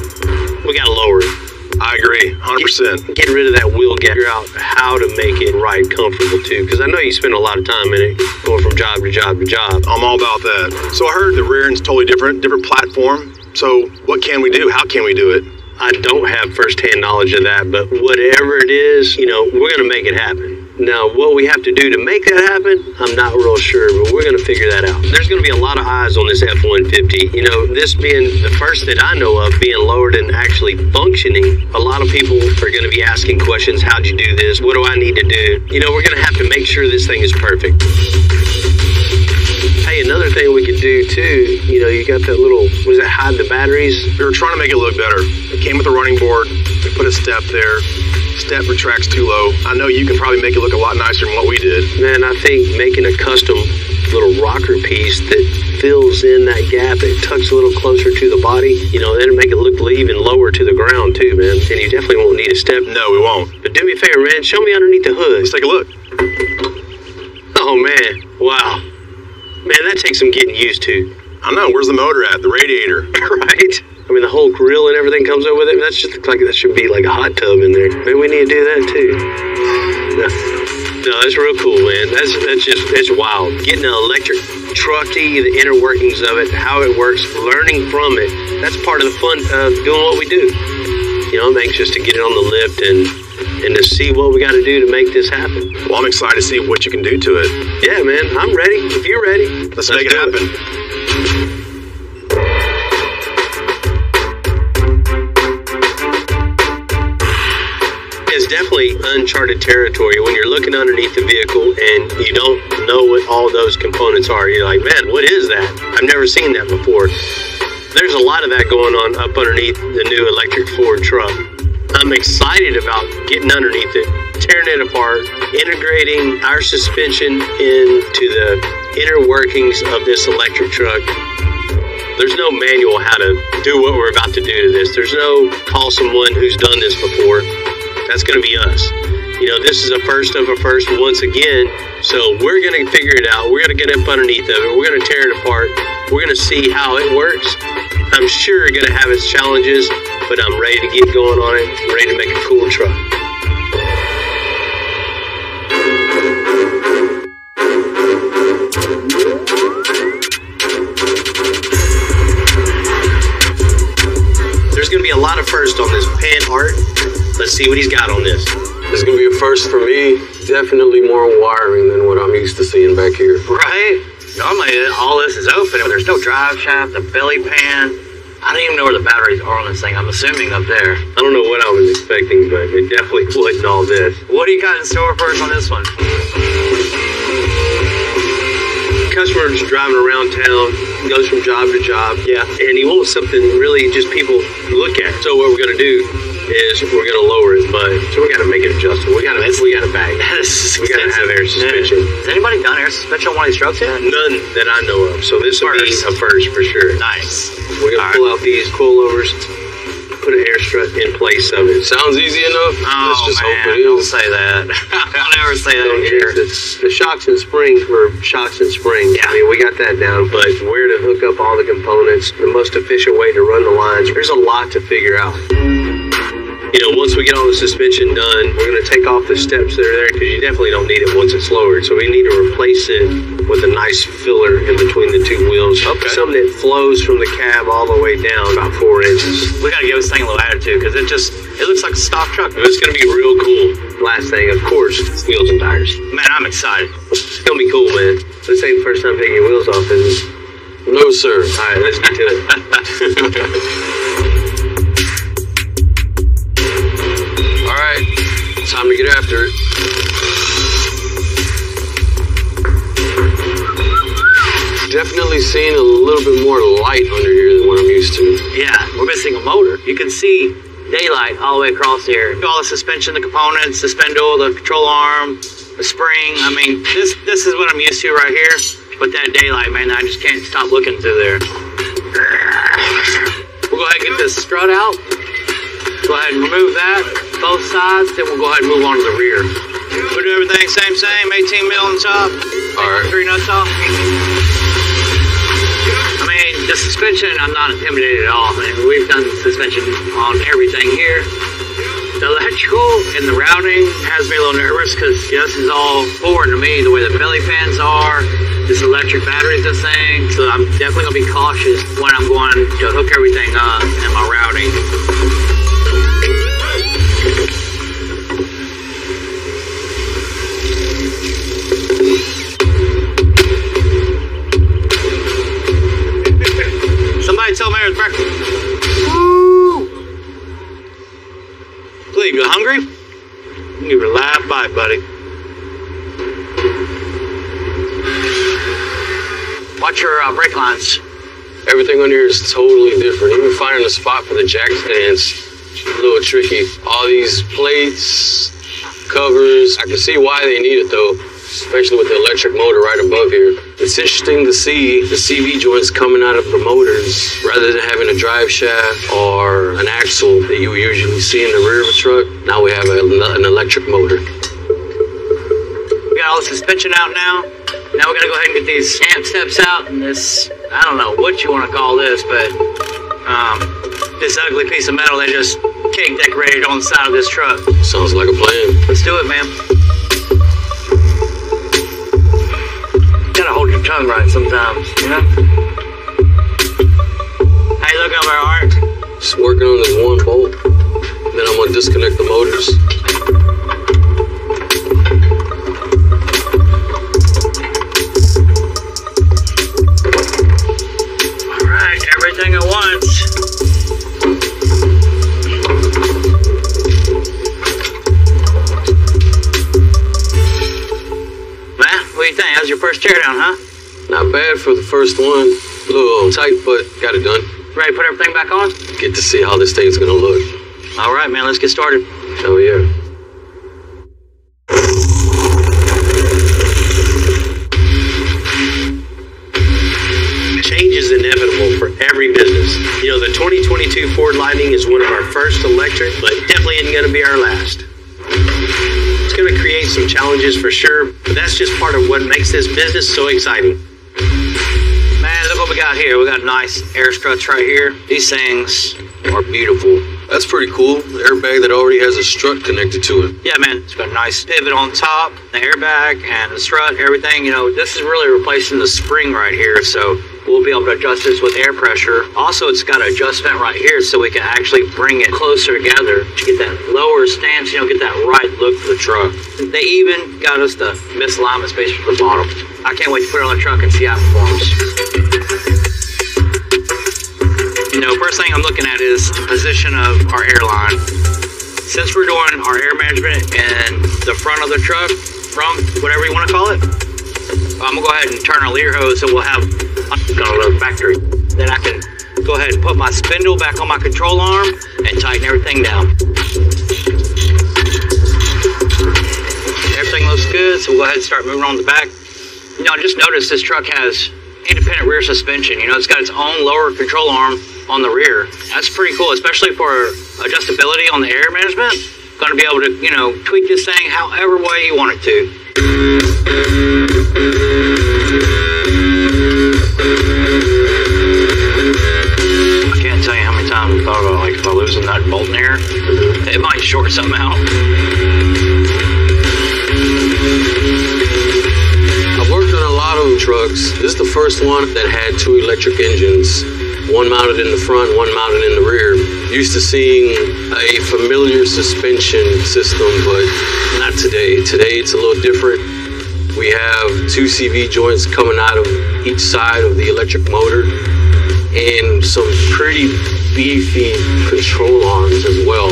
we gotta lower it. I agree, 100%. Get rid of that wheel gap. Figure out how to make it ride comfortable too, because I know you spend a lot of time in it, going from job to job to job. I'm all about that. So I heard the rear end's totally different platform. So what can we do? How can we do it? I don't have first-hand knowledge of that, but whatever it is, you know, we're going to make it happen. Now, what we have to do to make that happen, I'm not real sure, but we're going to figure that out. There's going to be a lot of eyes on this F-150. You know, this being the first that I know of being lowered and actually functioning, a lot of people are going to be asking questions. How'd you do this? What do I need to do? You know, we're going to have to make sure this thing is perfect. Hey, another thing we could do too, you know, you got that little, was that hide the batteries? We were trying to make it look better. It came with a running board. We put a step there. Step retracts too low. I know you can probably make it look a lot nicer than what we did. Man, I think making a custom little rocker piece that fills in that gap, it tucks a little closer to the body, you know, that'll make it look even lower to the ground too, man. And you definitely won't need a step. No, we won't. But do me a favor, man, show me underneath the hood. Let's take a look. Oh, man. Wow. Man, that takes some getting used to. I know. Where's the motor at? The radiator. Right? I mean, the whole grill and everything comes over with it. That's just like that should be like a hot tub in there. Maybe we need to do that too. No, that's real cool, man. That's wild. Getting an electric truck, the inner workings of it, how it works, learning from it. That's part of the fun of doing what we do. You know, I'm anxious to get it on the lift and to see what we got to do to make this happen. Well, I'm excited to see what you can do to it. Yeah, man, I'm ready. If you're ready, let's make it happen. It's definitely uncharted territory when you're looking underneath the vehicle and you don't know what all those components are. You're like, man, what is that? I've never seen that before. There's a lot of that going on up underneath the new electric Ford truck. I'm excited about getting underneath it, tearing it apart, integrating our suspension into the inner workings of this electric truck. There's no manual how to do what we're about to do to this. There's no call someone who's done this before. That's going to be us. You know, this is a first of a first once again, so we're going to figure it out. We're going to get up underneath of it. We're going to tear it apart. We're going to see how it works. I'm sure it's going to have its challenges, but I'm ready to get going on it. I'm ready to make a cool truck. first on this pan art. Let's see what he's got on this. It's gonna be a first for me. Definitely more wiring than what I'm used to seeing back here. Right? Normally all this is open. There's no drive shaft, the belly pan. I don't even know where the batteries are on this thing. I'm assuming up there. I don't know what I was expecting, but it definitely wasn't all this. What do you got in store for us on this one? Customer's driving around town, goes from job to job, and he wants something really just people look at. So what we're gonna do is we're gonna lower his butt. So we gotta make it adjustable. We gotta bag. We gotta have air suspension. Has anybody done air suspension on one of these trucks yet? None that I know of. So this will be a first for sure. Nice. We're gonna pull out these coilovers, put an air strut in place of it. Sounds easy enough. Let's just hope it is. Don't say that. I'll never say that here. The shocks and springs were shocks and springs. Yeah. I mean, we got that down, but where to hook up all the components, the most efficient way to run the lines, there's a lot to figure out. You know, once we get all the suspension done, we're going to take off the steps that are there because you definitely don't need it once it's lowered. So we need to replace it with a nice filler in between the two wheels. Okay. Something that flows from the cab all the way down about 4 inches. We got to give this thing a little attitude because it looks like a stock truck. It's going to be real cool. Last thing, of course, wheels and tires. Man, I'm excited. It's going to be cool, man. This ain't the first time taking your wheels off, is it? No, sir. All right, let's get to it. Time to get after it. Definitely seeing a little bit more light under here than what I'm used to. Yeah, we're missing a motor. You can see daylight all the way across here. All the suspension, the components, the spindle, the control arm, the spring. I mean, this is what I'm used to right here. But that daylight, man, I just can't stop looking through there. We'll go ahead and get this strut out. Go ahead and remove that, both sides, then we'll go ahead and move on to the rear. We'll do everything same, 18 mil on the top. All right. 3 nuts off. I mean, the suspension, I'm not intimidated at all. I mean, we've done suspension on everything here. The electrical and the routing has me a little nervous because this is all foreign to me, the way the belly pans are, this electric batteries, this thing. So I'm definitely going to be cautious when I'm going to hook everything up and my routing. Somebody tell me there's breakfast. Woo! Cleve, you hungry? Give her a live bite, buddy. Watch your brake lines. Everything on here is totally different. Even finding a spot for the jack stands is a little tricky. All these plates, covers, I can see why they need it though, especially with the electric motor right above here. It's interesting to see the CV joints coming out of the motors rather than having a drive shaft or an axle that you would usually see in the rear of a truck. Now we have an electric motor. We got all the suspension out now. Now we gotta go ahead and get these amp steps out and this, I don't know what you want to call this, but this ugly piece of metal they just cake decorated on the side of this truck. Sounds like a plan. Let's do it, man. Gotta hold your tongue right sometimes, you know? How you looking over there, Art? Just working on this one bolt. Then I'm gonna disconnect the motors. Alright, everything at once. What do you think? How's your first teardown, huh? Not bad for the first one. A little tight, but got it done. Ready to put everything back on? Get to see how this thing's gonna look. All right, man, let's get started. Oh, yeah. Change is inevitable for every business. You know, the 2022 Ford Lightning is one of our first electric, but definitely isn't going to be our last. It's going to create some challenges for sure, but that's just part of what makes this business so exciting. Man, look what we got here. We got nice air struts right here. These things are beautiful. That's pretty cool. The airbag that already has a strut connected to it. Yeah, man. It's got a nice pivot on top, the airbag, and the strut, everything. You know, this is really replacing the spring right here, so we'll be able to adjust this with air pressure. Also, it's got an adjustment right here so we can actually bring it closer together to get that lower stance, you know, get that right look for the truck. They even got us the misalignment space for the bottom. I can't wait to put it on the truck and see how it performs. You know, first thing I'm looking at is the position of our airline. Since we're doing our air management in the front of the truck, from whatever you want to call it, I'm gonna go ahead and turn our leer hose and we'll have a factory. Then I can go ahead and put my spindle back on my control arm and tighten everything down. Everything looks good, so we'll go ahead and start moving on the back. You know, I just noticed this truck has independent rear suspension. You know, it's got its own lower control arm on the rear. That's pretty cool, especially for adjustability on the air management. Going to be able to, you know, tweak this thing however way you want it to. I can't tell you how many times I thought about, like, if I loosen that bolt in here, it might short something out. I've worked on a lot of trucks. This is the first one that had 2 electric engines. One mounted in the front, one mounted in the rear. Used to seeing a familiar suspension system, but not today. Today it's a little different. We have 2 CV joints coming out of each side of the electric motor and some pretty beefy control arms as well.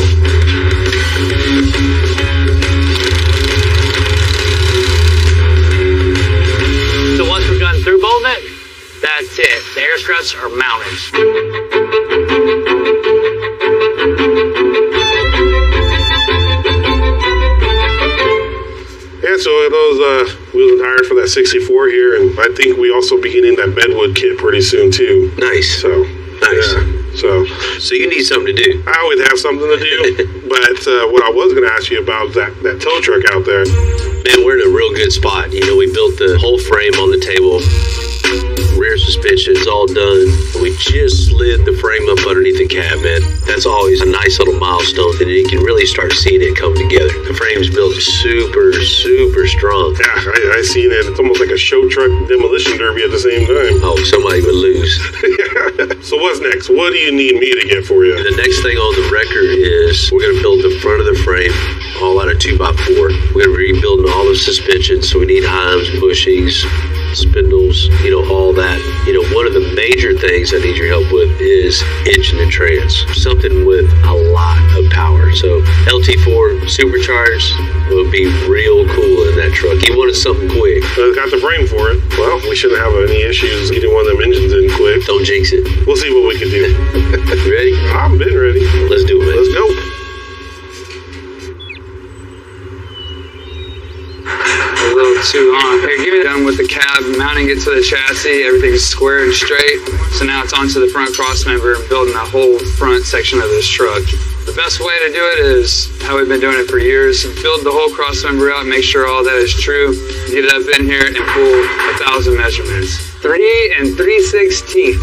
So once we're done through bolting it, that's it. The air struts are mounted. Yeah, so those wheels and tires for that 64 here, and I think we also be getting that bedwood kit pretty soon too. Nice. So nice. Yeah, so you need something to do. I always have something to do, but what I was going to ask you about that tow truck out there. Man, we're in a real good spot. You know, we built the whole frame on the table. Rear suspension is all done. We just slid the frame up underneath the cab, man. That's always a nice little milestone, and you can really start seeing it come together. The frame's built super, super strong. Yeah, I seen it. It's almost like a show truck demolition derby at the same time. Oh, somebody would lose. So what's next? What do you need me to get for you? The next thing on the record is we're going to build the front of the frame all out of 2x4. We're going to be rebuilding all the suspension, so we need Heims, bushings, spindles, you know, all that. You know, one of the major things I need your help with is engine and trans. Something with a lot of power. So LT4 supercharged would be real cool in that truck. He wanted something quick. Got the frame for it. Well, we shouldn't have any issues getting one of them engines in quick. Don't jinx it. We'll see what we can do. You ready? I've been ready. Let's do it, man. Let's go. A little too long. Here, give it done with the cab, mounting it to the chassis. Everything's square and straight. So now it's onto the front cross member and building the whole front section of this truck. The best way to do it is how we've been doing it for years. Build the whole cross member out, make sure all that is true. Get it up in here and pull 1,000 measurements. 3 3/16.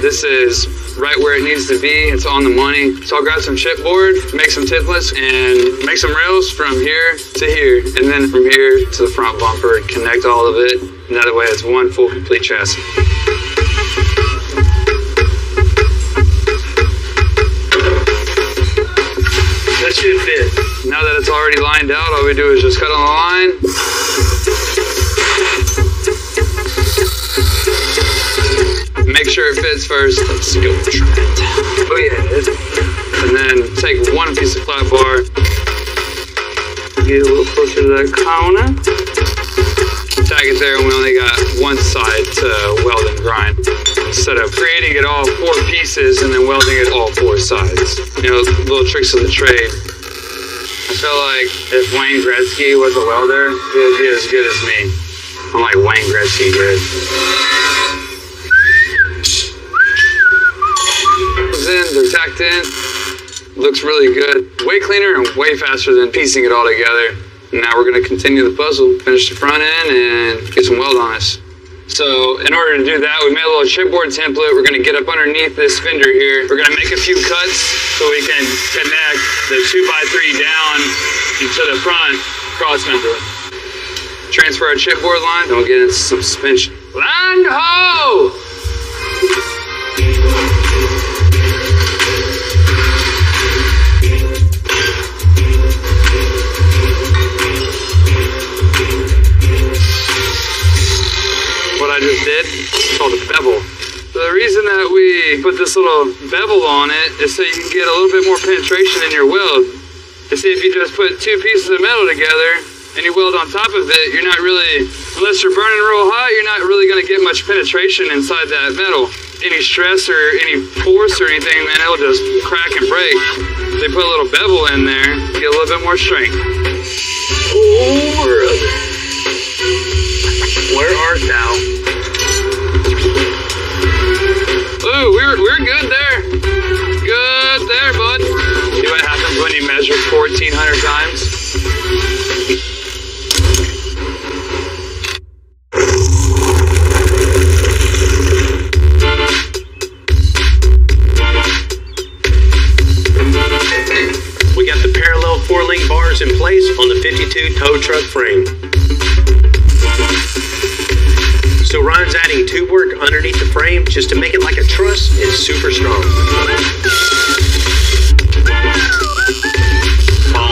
This is right where it needs to be. It's on the money. So I'll grab some chipboard, make some templates, and make some rails from here to here, and then from here to the front bumper, connect all of it. And that way it's one full complete chassis. That should fit. Now that it's already lined out, all we do is just cut on the line. Make sure it fits first. Let's go try it. Oh yeah. And then take one piece of flat bar, get a little closer to that corner, tag it there, and we only got one side to weld and grind. Instead of creating it all 4 pieces and then welding it all 4 sides. You know, little tricks of the trade. I feel like if Wayne Gretzky was a welder, he would be as good as me. I'm like Wayne Gretzky good. They're tacked in, looks really good. Way cleaner and way faster than piecing it all together. Now we're gonna continue the puzzle, finish the front end and get some weld on us. So in order to do that, we made a little chipboard template. We're gonna get up underneath this fender here. We're gonna make a few cuts so we can connect the 2x3 down into the front cross member. Transfer our chipboard line and we'll get into some suspension. Land ho! What I just did, it's called a bevel. The reason that we put this little bevel on it is so you can get a little bit more penetration in your weld. You see, if you just put two pieces of metal together and you weld on top of it, you're not really, unless you're burning real hot, you're not really going to get much penetration inside that metal. Any stress or any force or anything, man, it'll just crack and break. They put a little bevel in there, get a little bit more strength. Oh, brother. Where art thou? Ooh, we're good there. Good there, bud. See what happens when you measure 1,400 times? We got the parallel 4-link bars in place on the 52 tow truck frame. So Ryan's adding tube work underneath the frame just to make it like a truss and super strong.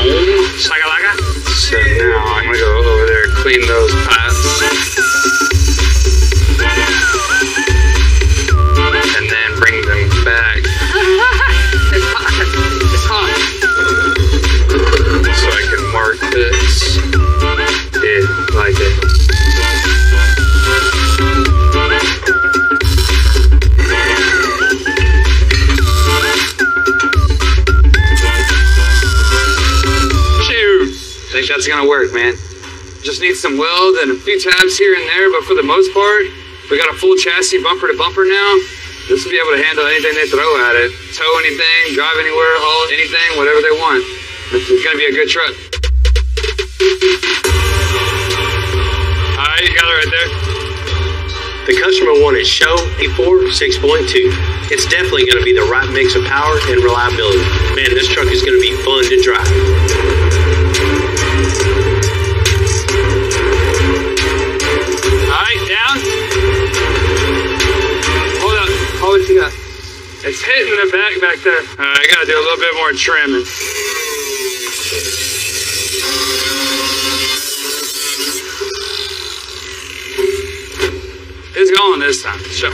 Boom. Shaka-laka. So now I'm going to go over there and clean those pipes. And then bring them back. It's hot. It's hot. So I can mark this. Yeah, like it. I think that's gonna work, man. Just need some weld and a few tabs here and there, but for the most part, we got a full chassis bumper to bumper now. This will be able to handle anything they throw at it. Tow anything, drive anywhere, haul anything, whatever they want. It's gonna be a good truck. Alright, you got it right there. The customer wanted Show A4 6.2. It's definitely going to be the right mix of power and reliability. Man, this truck is going to be fun to drive. Alright, down. Hold up. Hold what you got. It's hitting the back there. Alright, I gotta do a little bit more trimming. It's going this time. Show.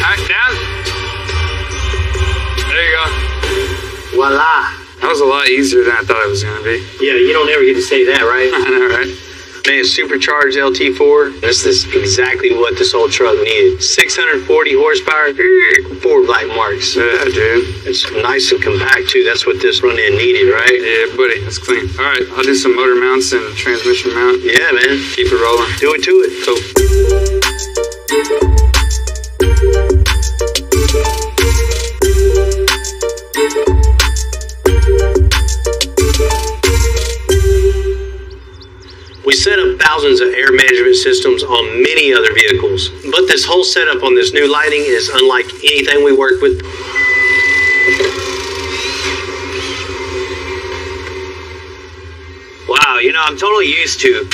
Alright, down. There you go. Voila. That was a lot easier than I thought it was going to be. Yeah, you don't ever get to say that, right? I know, right? Man, supercharged LT4. This is exactly what this old truck needed. 640 horsepower, 4 black marks. Yeah, dude. It's nice and compact, too. That's what this run-in needed, right? Yeah, buddy. That's clean. All right, I'll do some motor mounts and transmission mount. Yeah, man. Keep it rolling. Do it to it. Cool. We set up thousands of air management systems on many other vehicles, but this whole setup on this new lighting is unlike anything we work with. Wow, you know, I'm totally used to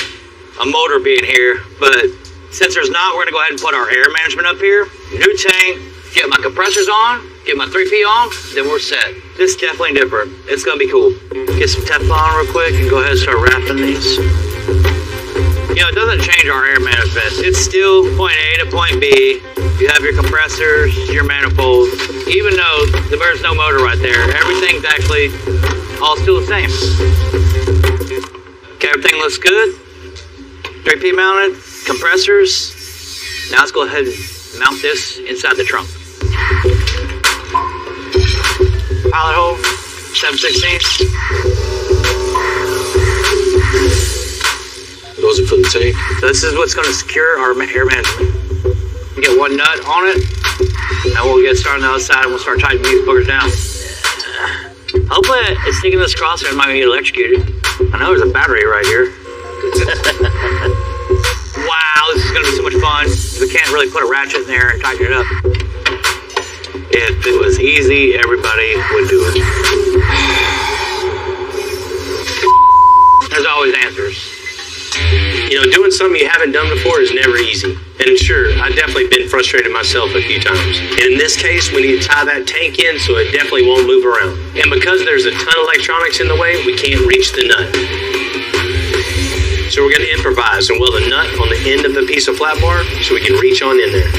a motor being here, but since there's not, we're gonna go ahead and put our air management up here. New tank, get my compressors on, get my 3P on, then we're set. This is definitely different. It's gonna be cool. Get some Teflon real quick and go ahead and start wrapping these. You know, it doesn't change our air management. It's still point A to point B. You have your compressors, your manifold. Even though there's no motor right there, everything's actually all still the same. Okay, everything looks good. 3P mounted, compressors. Now let's go ahead and mount this inside the trunk. Pilot hole, 7/16. Those are for the tank. So this is what's going to secure our air management. We get one nut on it, and we'll get started on the other side, and we'll start tightening these boogers down. Hopefully it's sticking this crosser and might get electrocuted. I know there's a battery right here. Wow, this is going to be so much fun. We can't really put a ratchet in there and tighten it up. If it was easy, everybody would do it. There's always answers. You know, doing something you haven't done before is never easy. And sure, I've definitely been frustrated myself a few times. And in this case, we need to tie that tank in so it definitely won't move around. And because there's a ton of electronics in the way, we can't reach the nut. So we're going to improvise and weld a nut on the end of the piece of flat bar so we can reach on in there.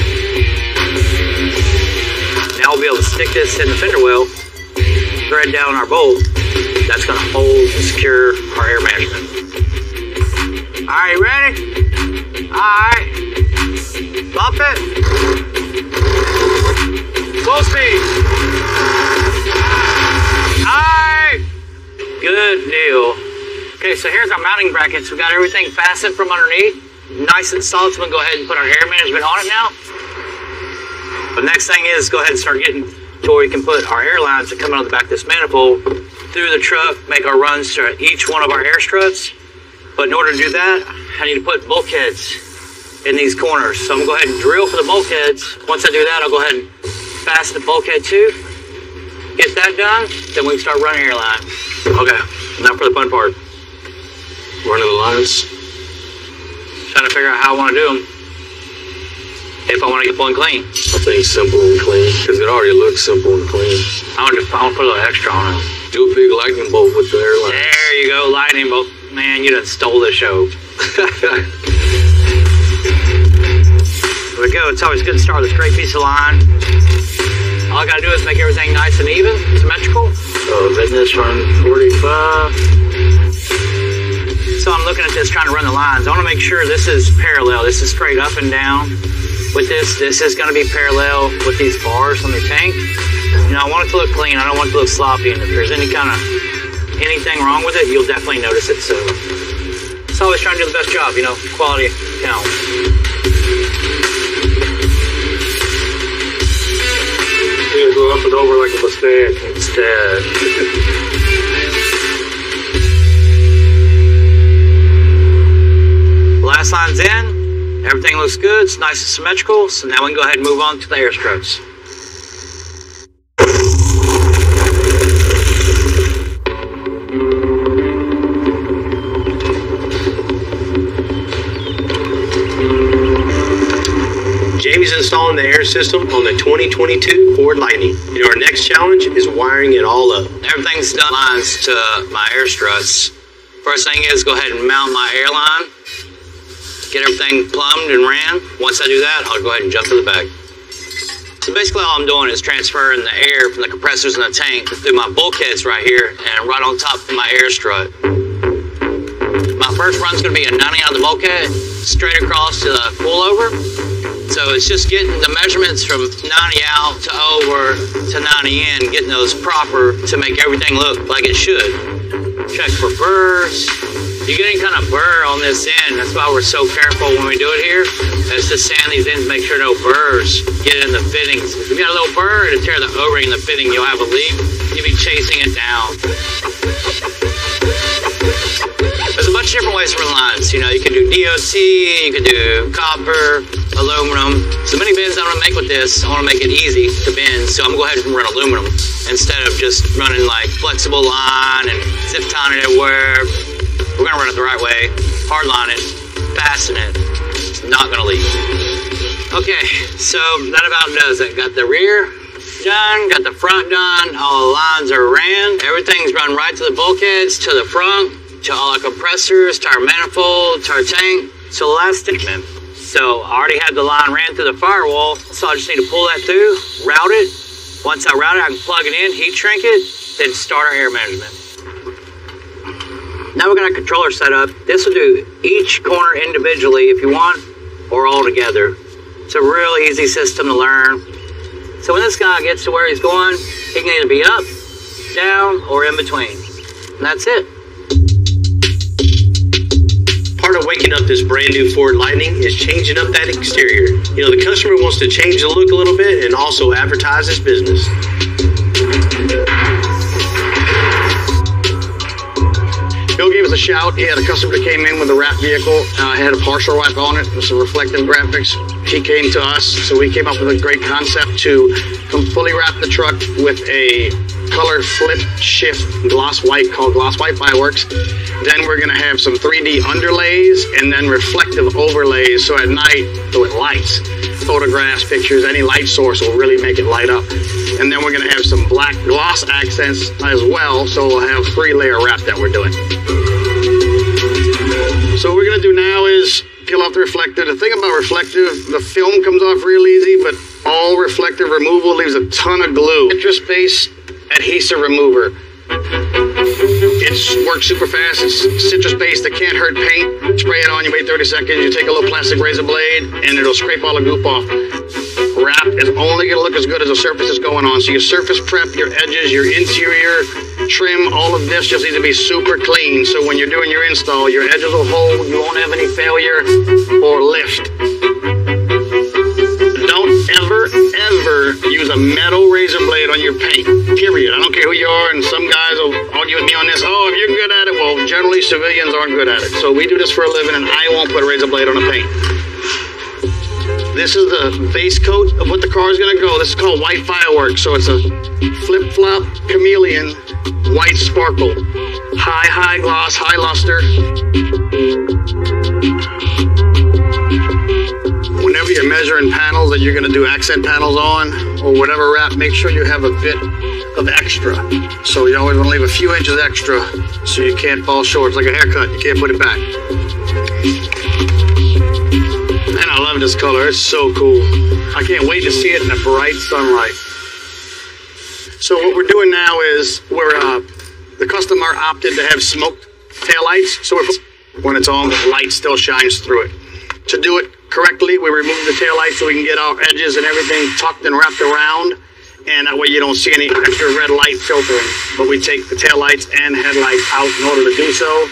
Now we'll be able to stick this in the fender well, thread down our bolt. That's going to hold and secure our air management. All right, you ready? All right. Bump it. Full speed. All right. Good deal. Okay, so here's our mounting brackets. We've got everything fastened from underneath. Nice and solid, so we'll go ahead and put our air management on it now. The next thing is go ahead and start getting to where we can put our air lines that come out of the back of this manifold through the truck, make our runs to each one of our air struts. But in order to do that, I need to put bulkheads in these corners. So I'm gonna go ahead and drill for the bulkheads. Once I do that, I'll go ahead and fasten the bulkhead too. Get that done, then we can start running air line. Okay, now for the fun part. Running the lines. Trying to figure out how I wanna do them. If I wanna get one clean. I think simple and clean, because it already looks simple and clean. I want to put a little extra on it. Do a big lightning bolt with the air line. There you go, lightning bolt. Man, you done stole the show. There we go. It's always good to start with a straight piece of line. All I gotta do is make everything nice and even, symmetrical. So then this run 45. So I'm looking at this, trying to run the lines. I want to make sure this is parallel. This is straight up and down. With this is going to be parallel with these bars on the tank. You know, I want it to look clean. I don't want it to look sloppy. And if there's anything wrong with it, you'll definitely notice it. So it's always trying to do the best job, you know, quality counts. Yeah, go up and over like a Mustang. Instead. Last line's in. Everything looks good. It's nice and symmetrical. So now we can go ahead and move on to the air struts. Jamie's installing the air system on the 2022 Ford Lightning. You know, our next challenge is wiring it all up. Everything's done. Lines to my air struts. First thing is go ahead and mount my air line. Get everything plumbed and ran. Once I do that, I'll go ahead and jump to the back. So basically all I'm doing is transferring the air from the compressors in the tank through my bulkheads right here and right on top of my air strut. My first run's gonna be a 90 out of the bulkhead, straight across to the pullover. So it's just getting the measurements from 90 out to over to 90 in, getting those proper to make everything look like it should. Check for burrs. You get any kind of burr on this end, that's why we're so careful when we do it here. Is to sand these ends, make sure no burrs get in the fittings. If you got a little burr, it'll tear the O-ring in the fitting, you'll have a leak. You'll be chasing it down. There's a bunch of different ways to run lines. You know, you can do DOT, you can do copper, aluminum. So many bends I want to make with this, I want to make it easy to bend, so I'm going to go ahead and run aluminum instead of just running like flexible line and zip tying it everywhere. We're going to run it the right way, hard line it, fasten it. It's not going to leak. Okay, so that about does it. Got the rear done, got the front done, all the lines are ran. Everything's run right to the bulkheads, to the front, to all our compressors, to our manifold, to our tank. So the last step, so I already had the line ran through the firewall, so I just need to pull that through, route it. Once I route it, I can plug it in, heat shrink it, then start our air management. Now we're got a controller set up. This will do each corner individually if you want, or all together. It's a real easy system to learn. So when this guy gets to where he's going, he can either be up, down, or in between. And that's it. Part of waking up this brand new Ford Lightning is changing up that exterior. You know, the customer wants to change the look a little bit and also advertise his business. Bill gave us a shout. He had a customer that came in with a wrapped vehicle. Had a partial wrap on it with some reflective graphics. He came to us, so we came up with a great concept to fully wrap the truck with a color flip shift gloss white called Gloss White Fireworks. Then we're gonna have some 3D underlays and then reflective overlays. So at night, so it lights, photographs, pictures, any light source will really make it light up. And then we're gonna have some black gloss accents as well. So we'll have 3-layer wrap that we're doing. So what we're gonna do now is peel off the reflector. The thing about reflective, the film comes off real easy, but all reflective removal leaves a ton of glue. Citrus-based adhesive remover. It works super fast. It's citrus-based. It can't hurt paint. Spray it on, you wait 30 seconds, you take a little plastic razor blade, and it'll scrape all the goop off. Wrap is only gonna look as good as the surface is going on. So your surface prep, your edges, your interior trim, all of this just needs to be super clean. So when you're doing your install, your edges will hold, you won't have any failure or lift. Don't ever use a metal razor blade on your paint, period. I don't care who you are, and some guys will argue with me on this. Oh, if you're good at it, well, generally civilians aren't good at it. So we do this for a living, and I won't put a razor blade on a paint. This is the base coat of what the car is gonna go. This is called white fireworks. So it's a flip-flop chameleon white sparkle. High gloss, high luster. Whenever you're measuring panels that you're gonna do accent panels on, or whatever wrap, make sure you have a bit of extra. So you always wanna leave a few inches extra so you can't fall short. It's like a haircut, you can't put it back. And I love this color, it's so cool. I can't wait to see it in the bright sunlight. So what we're doing now is the customer opted to have smoked taillights. So when it's on, the light still shines through it. To do it correctly, we remove the taillight so we can get our edges and everything tucked and wrapped around. And that way you don't see any extra red light filtering. But we take the taillights and headlights out in order to do so.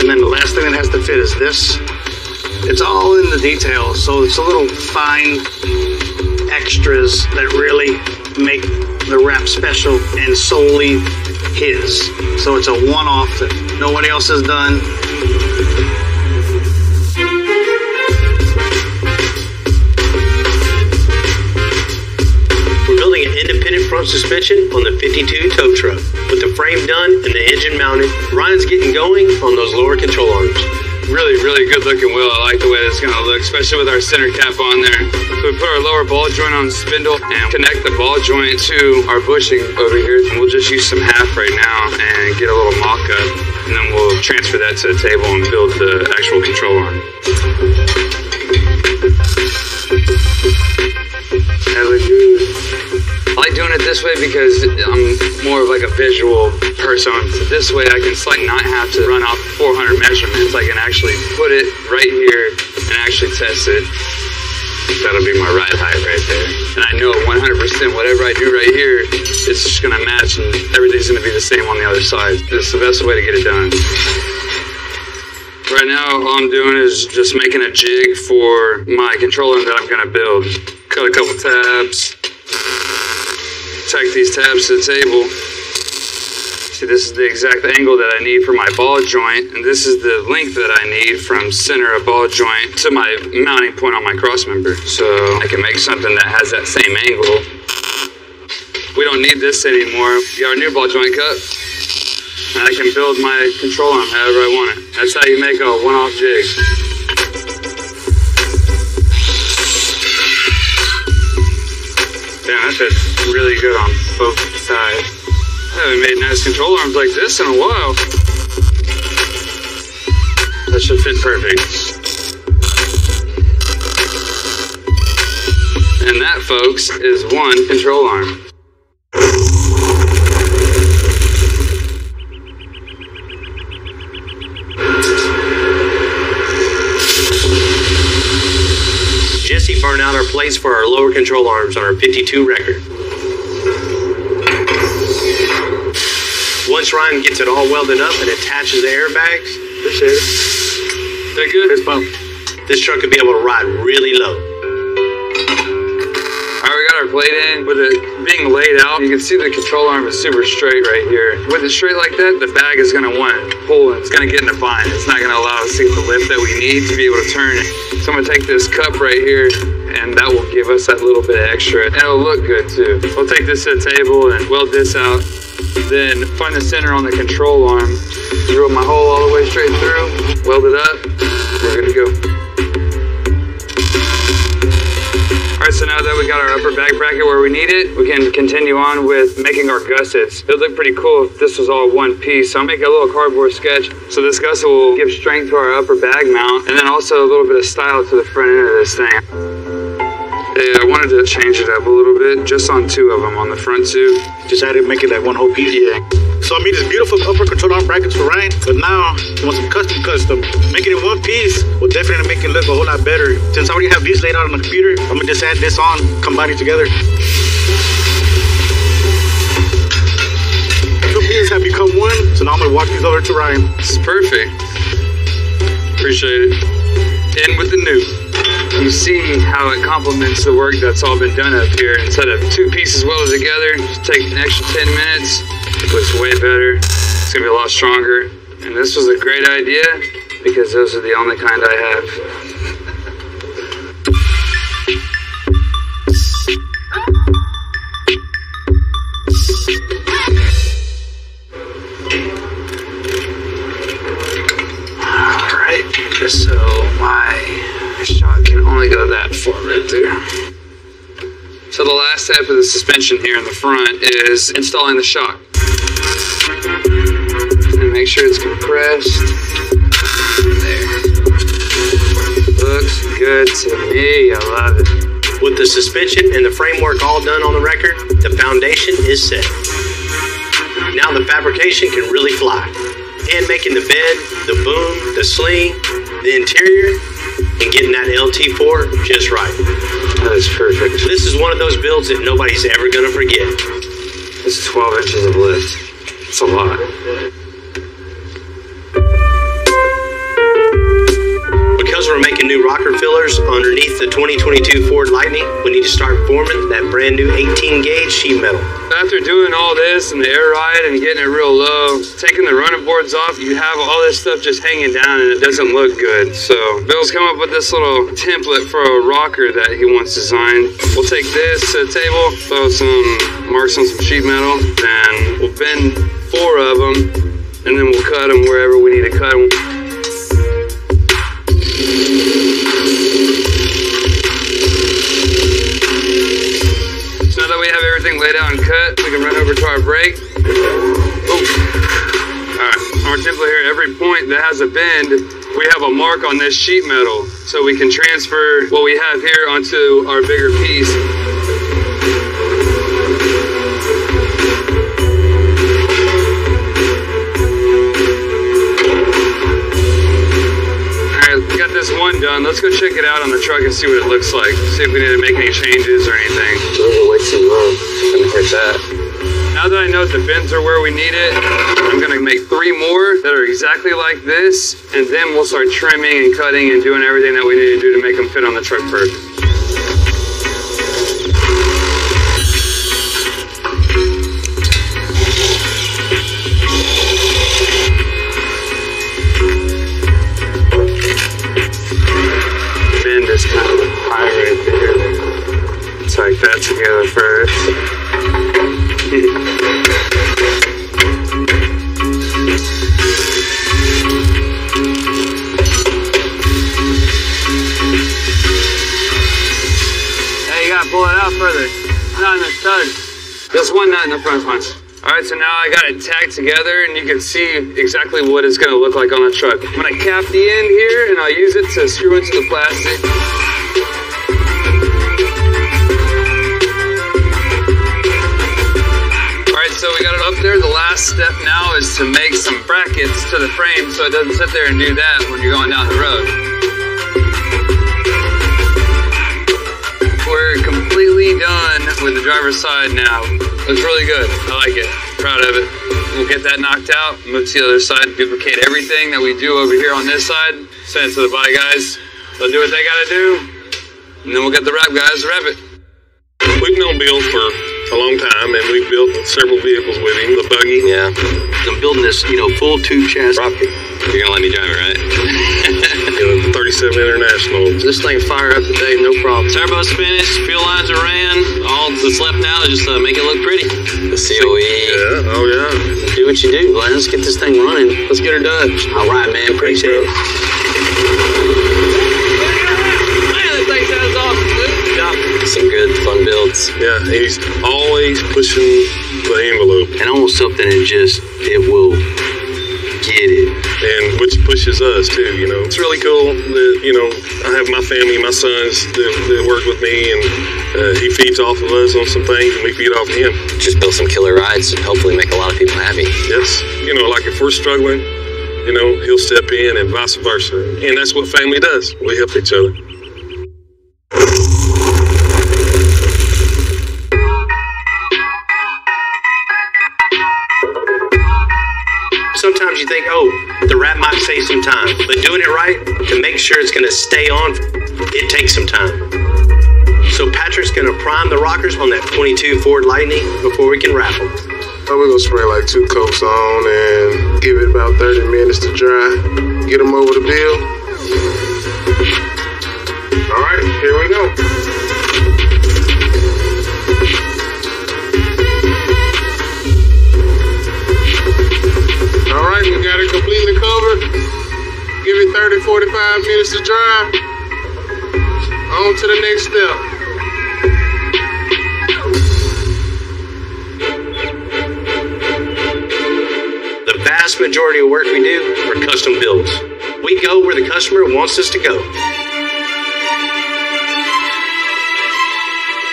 And then the last thing that has to fit is this. It's all in the details, so it's a little fine extras that really make the wrap special and solely his. So it's a one-off that nobody else has done. We're building an independent front suspension on the 52 tow truck. With the frame done and the engine mounted, Ryan's getting going on those lower control arms. Really good looking wheel. I like the way it's gonna look, especially with our center cap on there. So we put our lower ball joint on the spindle and connect the ball joint to our bushing over here. And we'll just use some half right now and get a little mock-up. And then we'll transfer that to the table and build the actual control arm. That look good. I like doing it this way because I'm more of like a visual person. So this way I can not have to run off 400 measurements. I can actually put it right here and actually test it. That'll be my ride height right there. And I know 100% whatever I do right here, it's just gonna match and everything's gonna be the same on the other side. It's the best way to get it done. Right now, all I'm doing is just making a jig for my controller that I'm gonna build. Cut a couple tabs. Tack these tabs to the table. See, this is the exact angle that I need for my ball joint, and this is the length that I need from center of ball joint to my mounting point on my cross member. So I can make something that has that same angle. We don't need this anymore. We got our new ball joint cut, and I can build my control arm however I want it. That's how you make a one-off jig. Damn, that fits really good on both sides. I haven't made nice control arms like this in a while. That should fit perfect. And that, folks, is one control arm. Jesse burned out our plates for our lower control arms on our 52 record. Once Ryan gets it all welded up and attaches the airbags, they're good. This truck could be able to ride really low. Alright, we got our plate in with it being laid out. You can see the control arm is super straight right here. With it straight like that, the bag is going to want to pull and it's going to get in the bind. It's not going to allow us to get the lift that we need to be able to turn it. So I'm going to take this cup right here and that will give us that little bit extra. And it'll look good too. We'll take this to the table and weld this out. Then find the center on the control arm. Drill my hole all the way straight through. Weld it up. We're good to go. Alright, so now that we got our upper back bracket where we need it, we can continue on with making our gussets. It would look pretty cool if this was all one piece. So I'll make a little cardboard sketch. So this gusset will give strength to our upper bag mount and then also a little bit of style to the front end of this thing. Yeah, I wanted to change it up a little bit, just on 2 of them, on the front 2. Just added, make it like one whole piece? Yeah. So I made this beautiful upper control arm brackets for Ryan, but now you want some custom. Making it one piece will definitely make it look a whole lot better. Since I already have these laid out on the computer, I'm gonna just add this on, combine it together. 2 pieces have become one, so now I'm gonna walk these over to Ryan. It's perfect. Appreciate it. In with the new. You see how it complements the work that's all been done up here. Instead of 2 pieces welded together, just take an extra 10 minutes. It looks way better. It's gonna be a lot stronger. And this was a great idea because those are the only kind I have. So my shot can only go that far right there. So the last step of the suspension here in the front is installing the shock. And make sure it's compressed. There. Looks good to me, I love it. With the suspension and the framework all done on the record, the foundation is set. Now the fabrication can really fly. And making the bed, the boom, the sling, the interior, and getting that LT4 just right. That is perfect. This is one of those builds that nobody's ever gonna forget. This is 12 inches of lift. It's a lot. Because we're making new rocker fillers underneath the 2022 Ford Lightning, we need to start forming that brand new 18 gauge sheet metal. After doing all this and the air ride and getting it real low, taking the running boards off, you have all this stuff just hanging down and it doesn't look good. So Bill's come up with this little template for a rocker that he wants designed. We'll take this to the table, throw some marks on some sheet metal, then we'll bend 4 of them, and then we'll cut them wherever we need to cut them. So now that we have everything laid out and cut, we can run over to our brake. Alright, our template here, every point that has a bend, we have a mark on this sheet metal. So we can transfer what we have here onto our bigger piece. We got this one done. Let's go check it out on the truck and see what it looks like. See if we need to make any changes or anything. Those are way too low. I'm gonna hit that. Now that I know the bends are where we need it, I'm gonna make 3 more that are exactly like this, and then we'll start trimming and cutting and doing everything that we need to do to make them fit on the truck perfect. Bend is kind of high right there. Take that together first. Hey, you gotta pull it out further. Not in the stud. Just one nut in the front punch. Alright, so now I got it tagged together and you can see exactly what it's gonna look like on the truck. I'm gonna cap the end here and I'll use it to screw into the plastic. Alright, so we got it up there. The last step now is to make some brackets to the frame so it doesn't sit there and do that when you're going down the road. We're completely done with the driver's side now. Looks really good. I like it. Proud of it. We'll get that knocked out, move to the other side, duplicate everything that we do over here on this side, send it to the body guys. They'll do what they gotta do, and then we'll get the wrap guys to wrap it. We've known Bill for a a long time, and we've built several vehicles with him. The buggy. Yeah. I'm building this, full tube chassis. Rocky, you're gonna let me drive it, right? The 37 International. This thing fire up today, no problem. Turbo's finished, fuel lines are ran. All that's left now is just make it look pretty. The COE. Yeah, oh yeah. Do what you do. Let's get this thing running. Let's get her done. All right, man. Appreciate it. Some good fun builds. Yeah, he's always pushing the envelope. And almost something it will get it. And which pushes us too, It's really cool that, I have my family, my sons that work with me, and he feeds off of us on some things and we feed off of him. Just build some killer rides and hopefully make a lot of people happy. Yes. Like if we're struggling, he'll step in and vice versa. And that's what family does. We help each other. Sometimes you think, the wrap might save some time, but doing it right to make sure it's going to stay on, it takes some time. So Patrick's going to prime the rockers on that 22 Ford Lightning before we can wrap them. We're going to spray like 2 coats on and give it about 30 minutes to dry. Get them over the bill. All right, here we go. All right, we got it completely covered. Give it 30-45 minutes to dry. On to the next step. The vast majority of work we do are custom builds. We go where the customer wants us to go.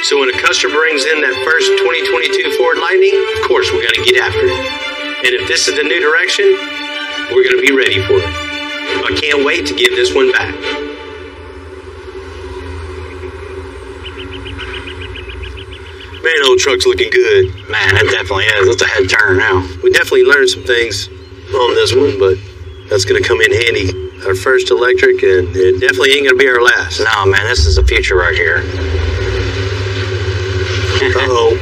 So when a customer brings in that first 2022 Ford Lightning, of course we're going to get after it. And if this is the new direction, we're going to be ready for it. I can't wait to give this one back. Man, old truck's looking good. Man, it definitely is. It's a head turn now. We definitely learned some things on this one, but that's going to come in handy. Our first electric, and it definitely ain't going to be our last. No, man, this is the future right here. Uh-oh.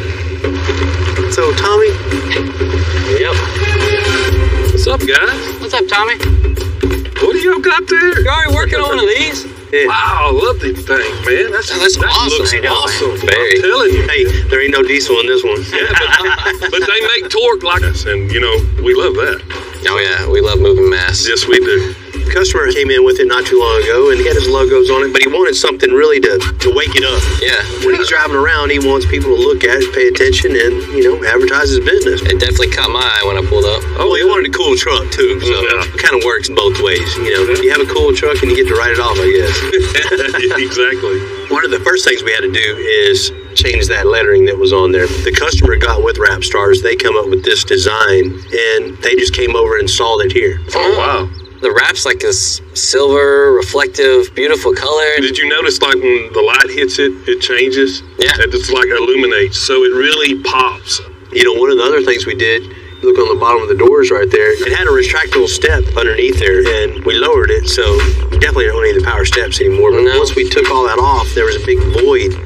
So, Tommy? Yep. What's up, guys? What's up, Tommy? What do y'all got there? You're already working on one of these? Yeah. Wow, I love these things, man. That awesome. looks awesome. Very. I'm telling you. Hey, there ain't no diesel in this one. Yeah, but they make torque like us, and, we love that. Oh, yeah, we love moving mass. Yes, we do. The customer came in with it not too long ago, and he had his logos on it, but he wanted something really to wake it up. Yeah. When he's driving around, he wants people to look at it, pay attention, and, advertise his business. It definitely caught my eye when I pulled up. Oh, he wanted a cool truck, too, so it kind of works both ways. You have a cool truck, and you get to ride it off, I guess. Exactly. One of the first things we had to do is change that lettering that was on there. The customer got with Wrap Stars. They come up with this design, and they just came over and installed it here. Oh, wow. The wrap's like this silver, reflective, beautiful color. Did you notice, like, when the light hits it, it changes? Yeah. It's like illuminates, so it really pops. One of the other things we did, look on the bottom of the doors right there, it had a retractable step underneath there, and we lowered it, so we definitely don't need the power steps anymore. But once we took all that off, there was a big void.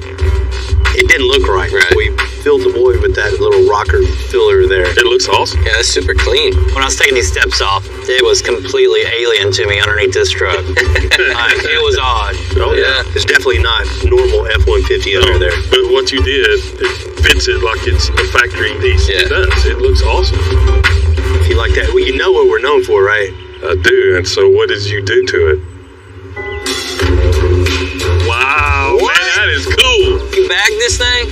It didn't look right. We filled the void with that little rocker filler there. It looks awesome. Yeah, it's super clean. When I was taking these steps off, it was completely alien to me underneath this truck. It was odd. Oh, yeah. It's definitely not normal F-150 under there. But what you did, it fits it like it's a factory piece. Yeah. It does. It looks awesome. If you like that, well, you know what we're known for, right? I do. And so what did you do to it? Wow. What? Man, that is cool. You bagged this thing?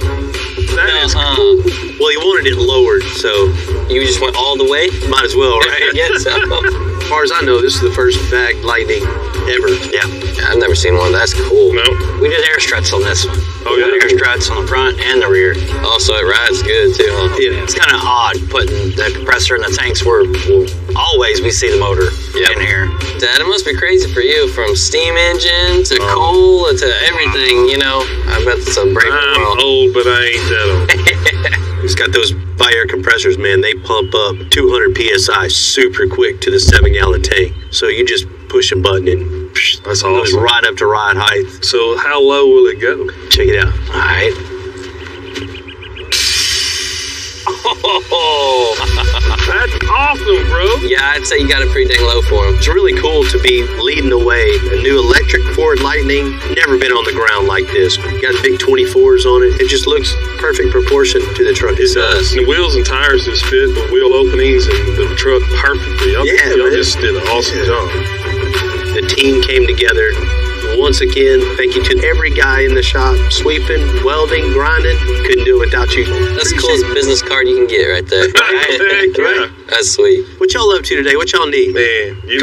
That is cool. Well, he wanted it lowered, so you just went all the way? Might as well, right? Yes. As far as I know, this is the first bagged Lightning ever. Yeah. I've never seen one. That's cool. No. We did air struts on this one. Oh, yeah? Air struts on the front and the rear. Also, it rides good, too, huh? Yeah. It's kind of odd putting the compressor in the tanks where always we see the motor in here. Dad, it must be crazy for you, from steam engine to coal to everything, I bet it's a brave world. I'm old, but I ain't that old. It's got those bi-air compressors, man. They pump up 200 PSI super quick to the 7-gallon tank. So you just push a button and that's awesome. Goes right up to ride height. So how low will it go? Check it out. All right. Oh, that's awesome, bro. Yeah, I'd say you got it pretty dang low for him. It's really cool to be leading the way. A new electric Ford Lightning. Never been on the ground like this. Got big 24s on it. It just looks perfect proportion to the truck itself. And the wheels and tires just fit the wheel openings and the truck perfectly. Y'all just did an awesome job. The team came together. Once again, thank you to every guy in the shop, sweeping, welding, grinding. Couldn't do it without you. That's the coolest business card you can get right there. Right? That's sweet. What y'all up to today? What y'all need? Man, you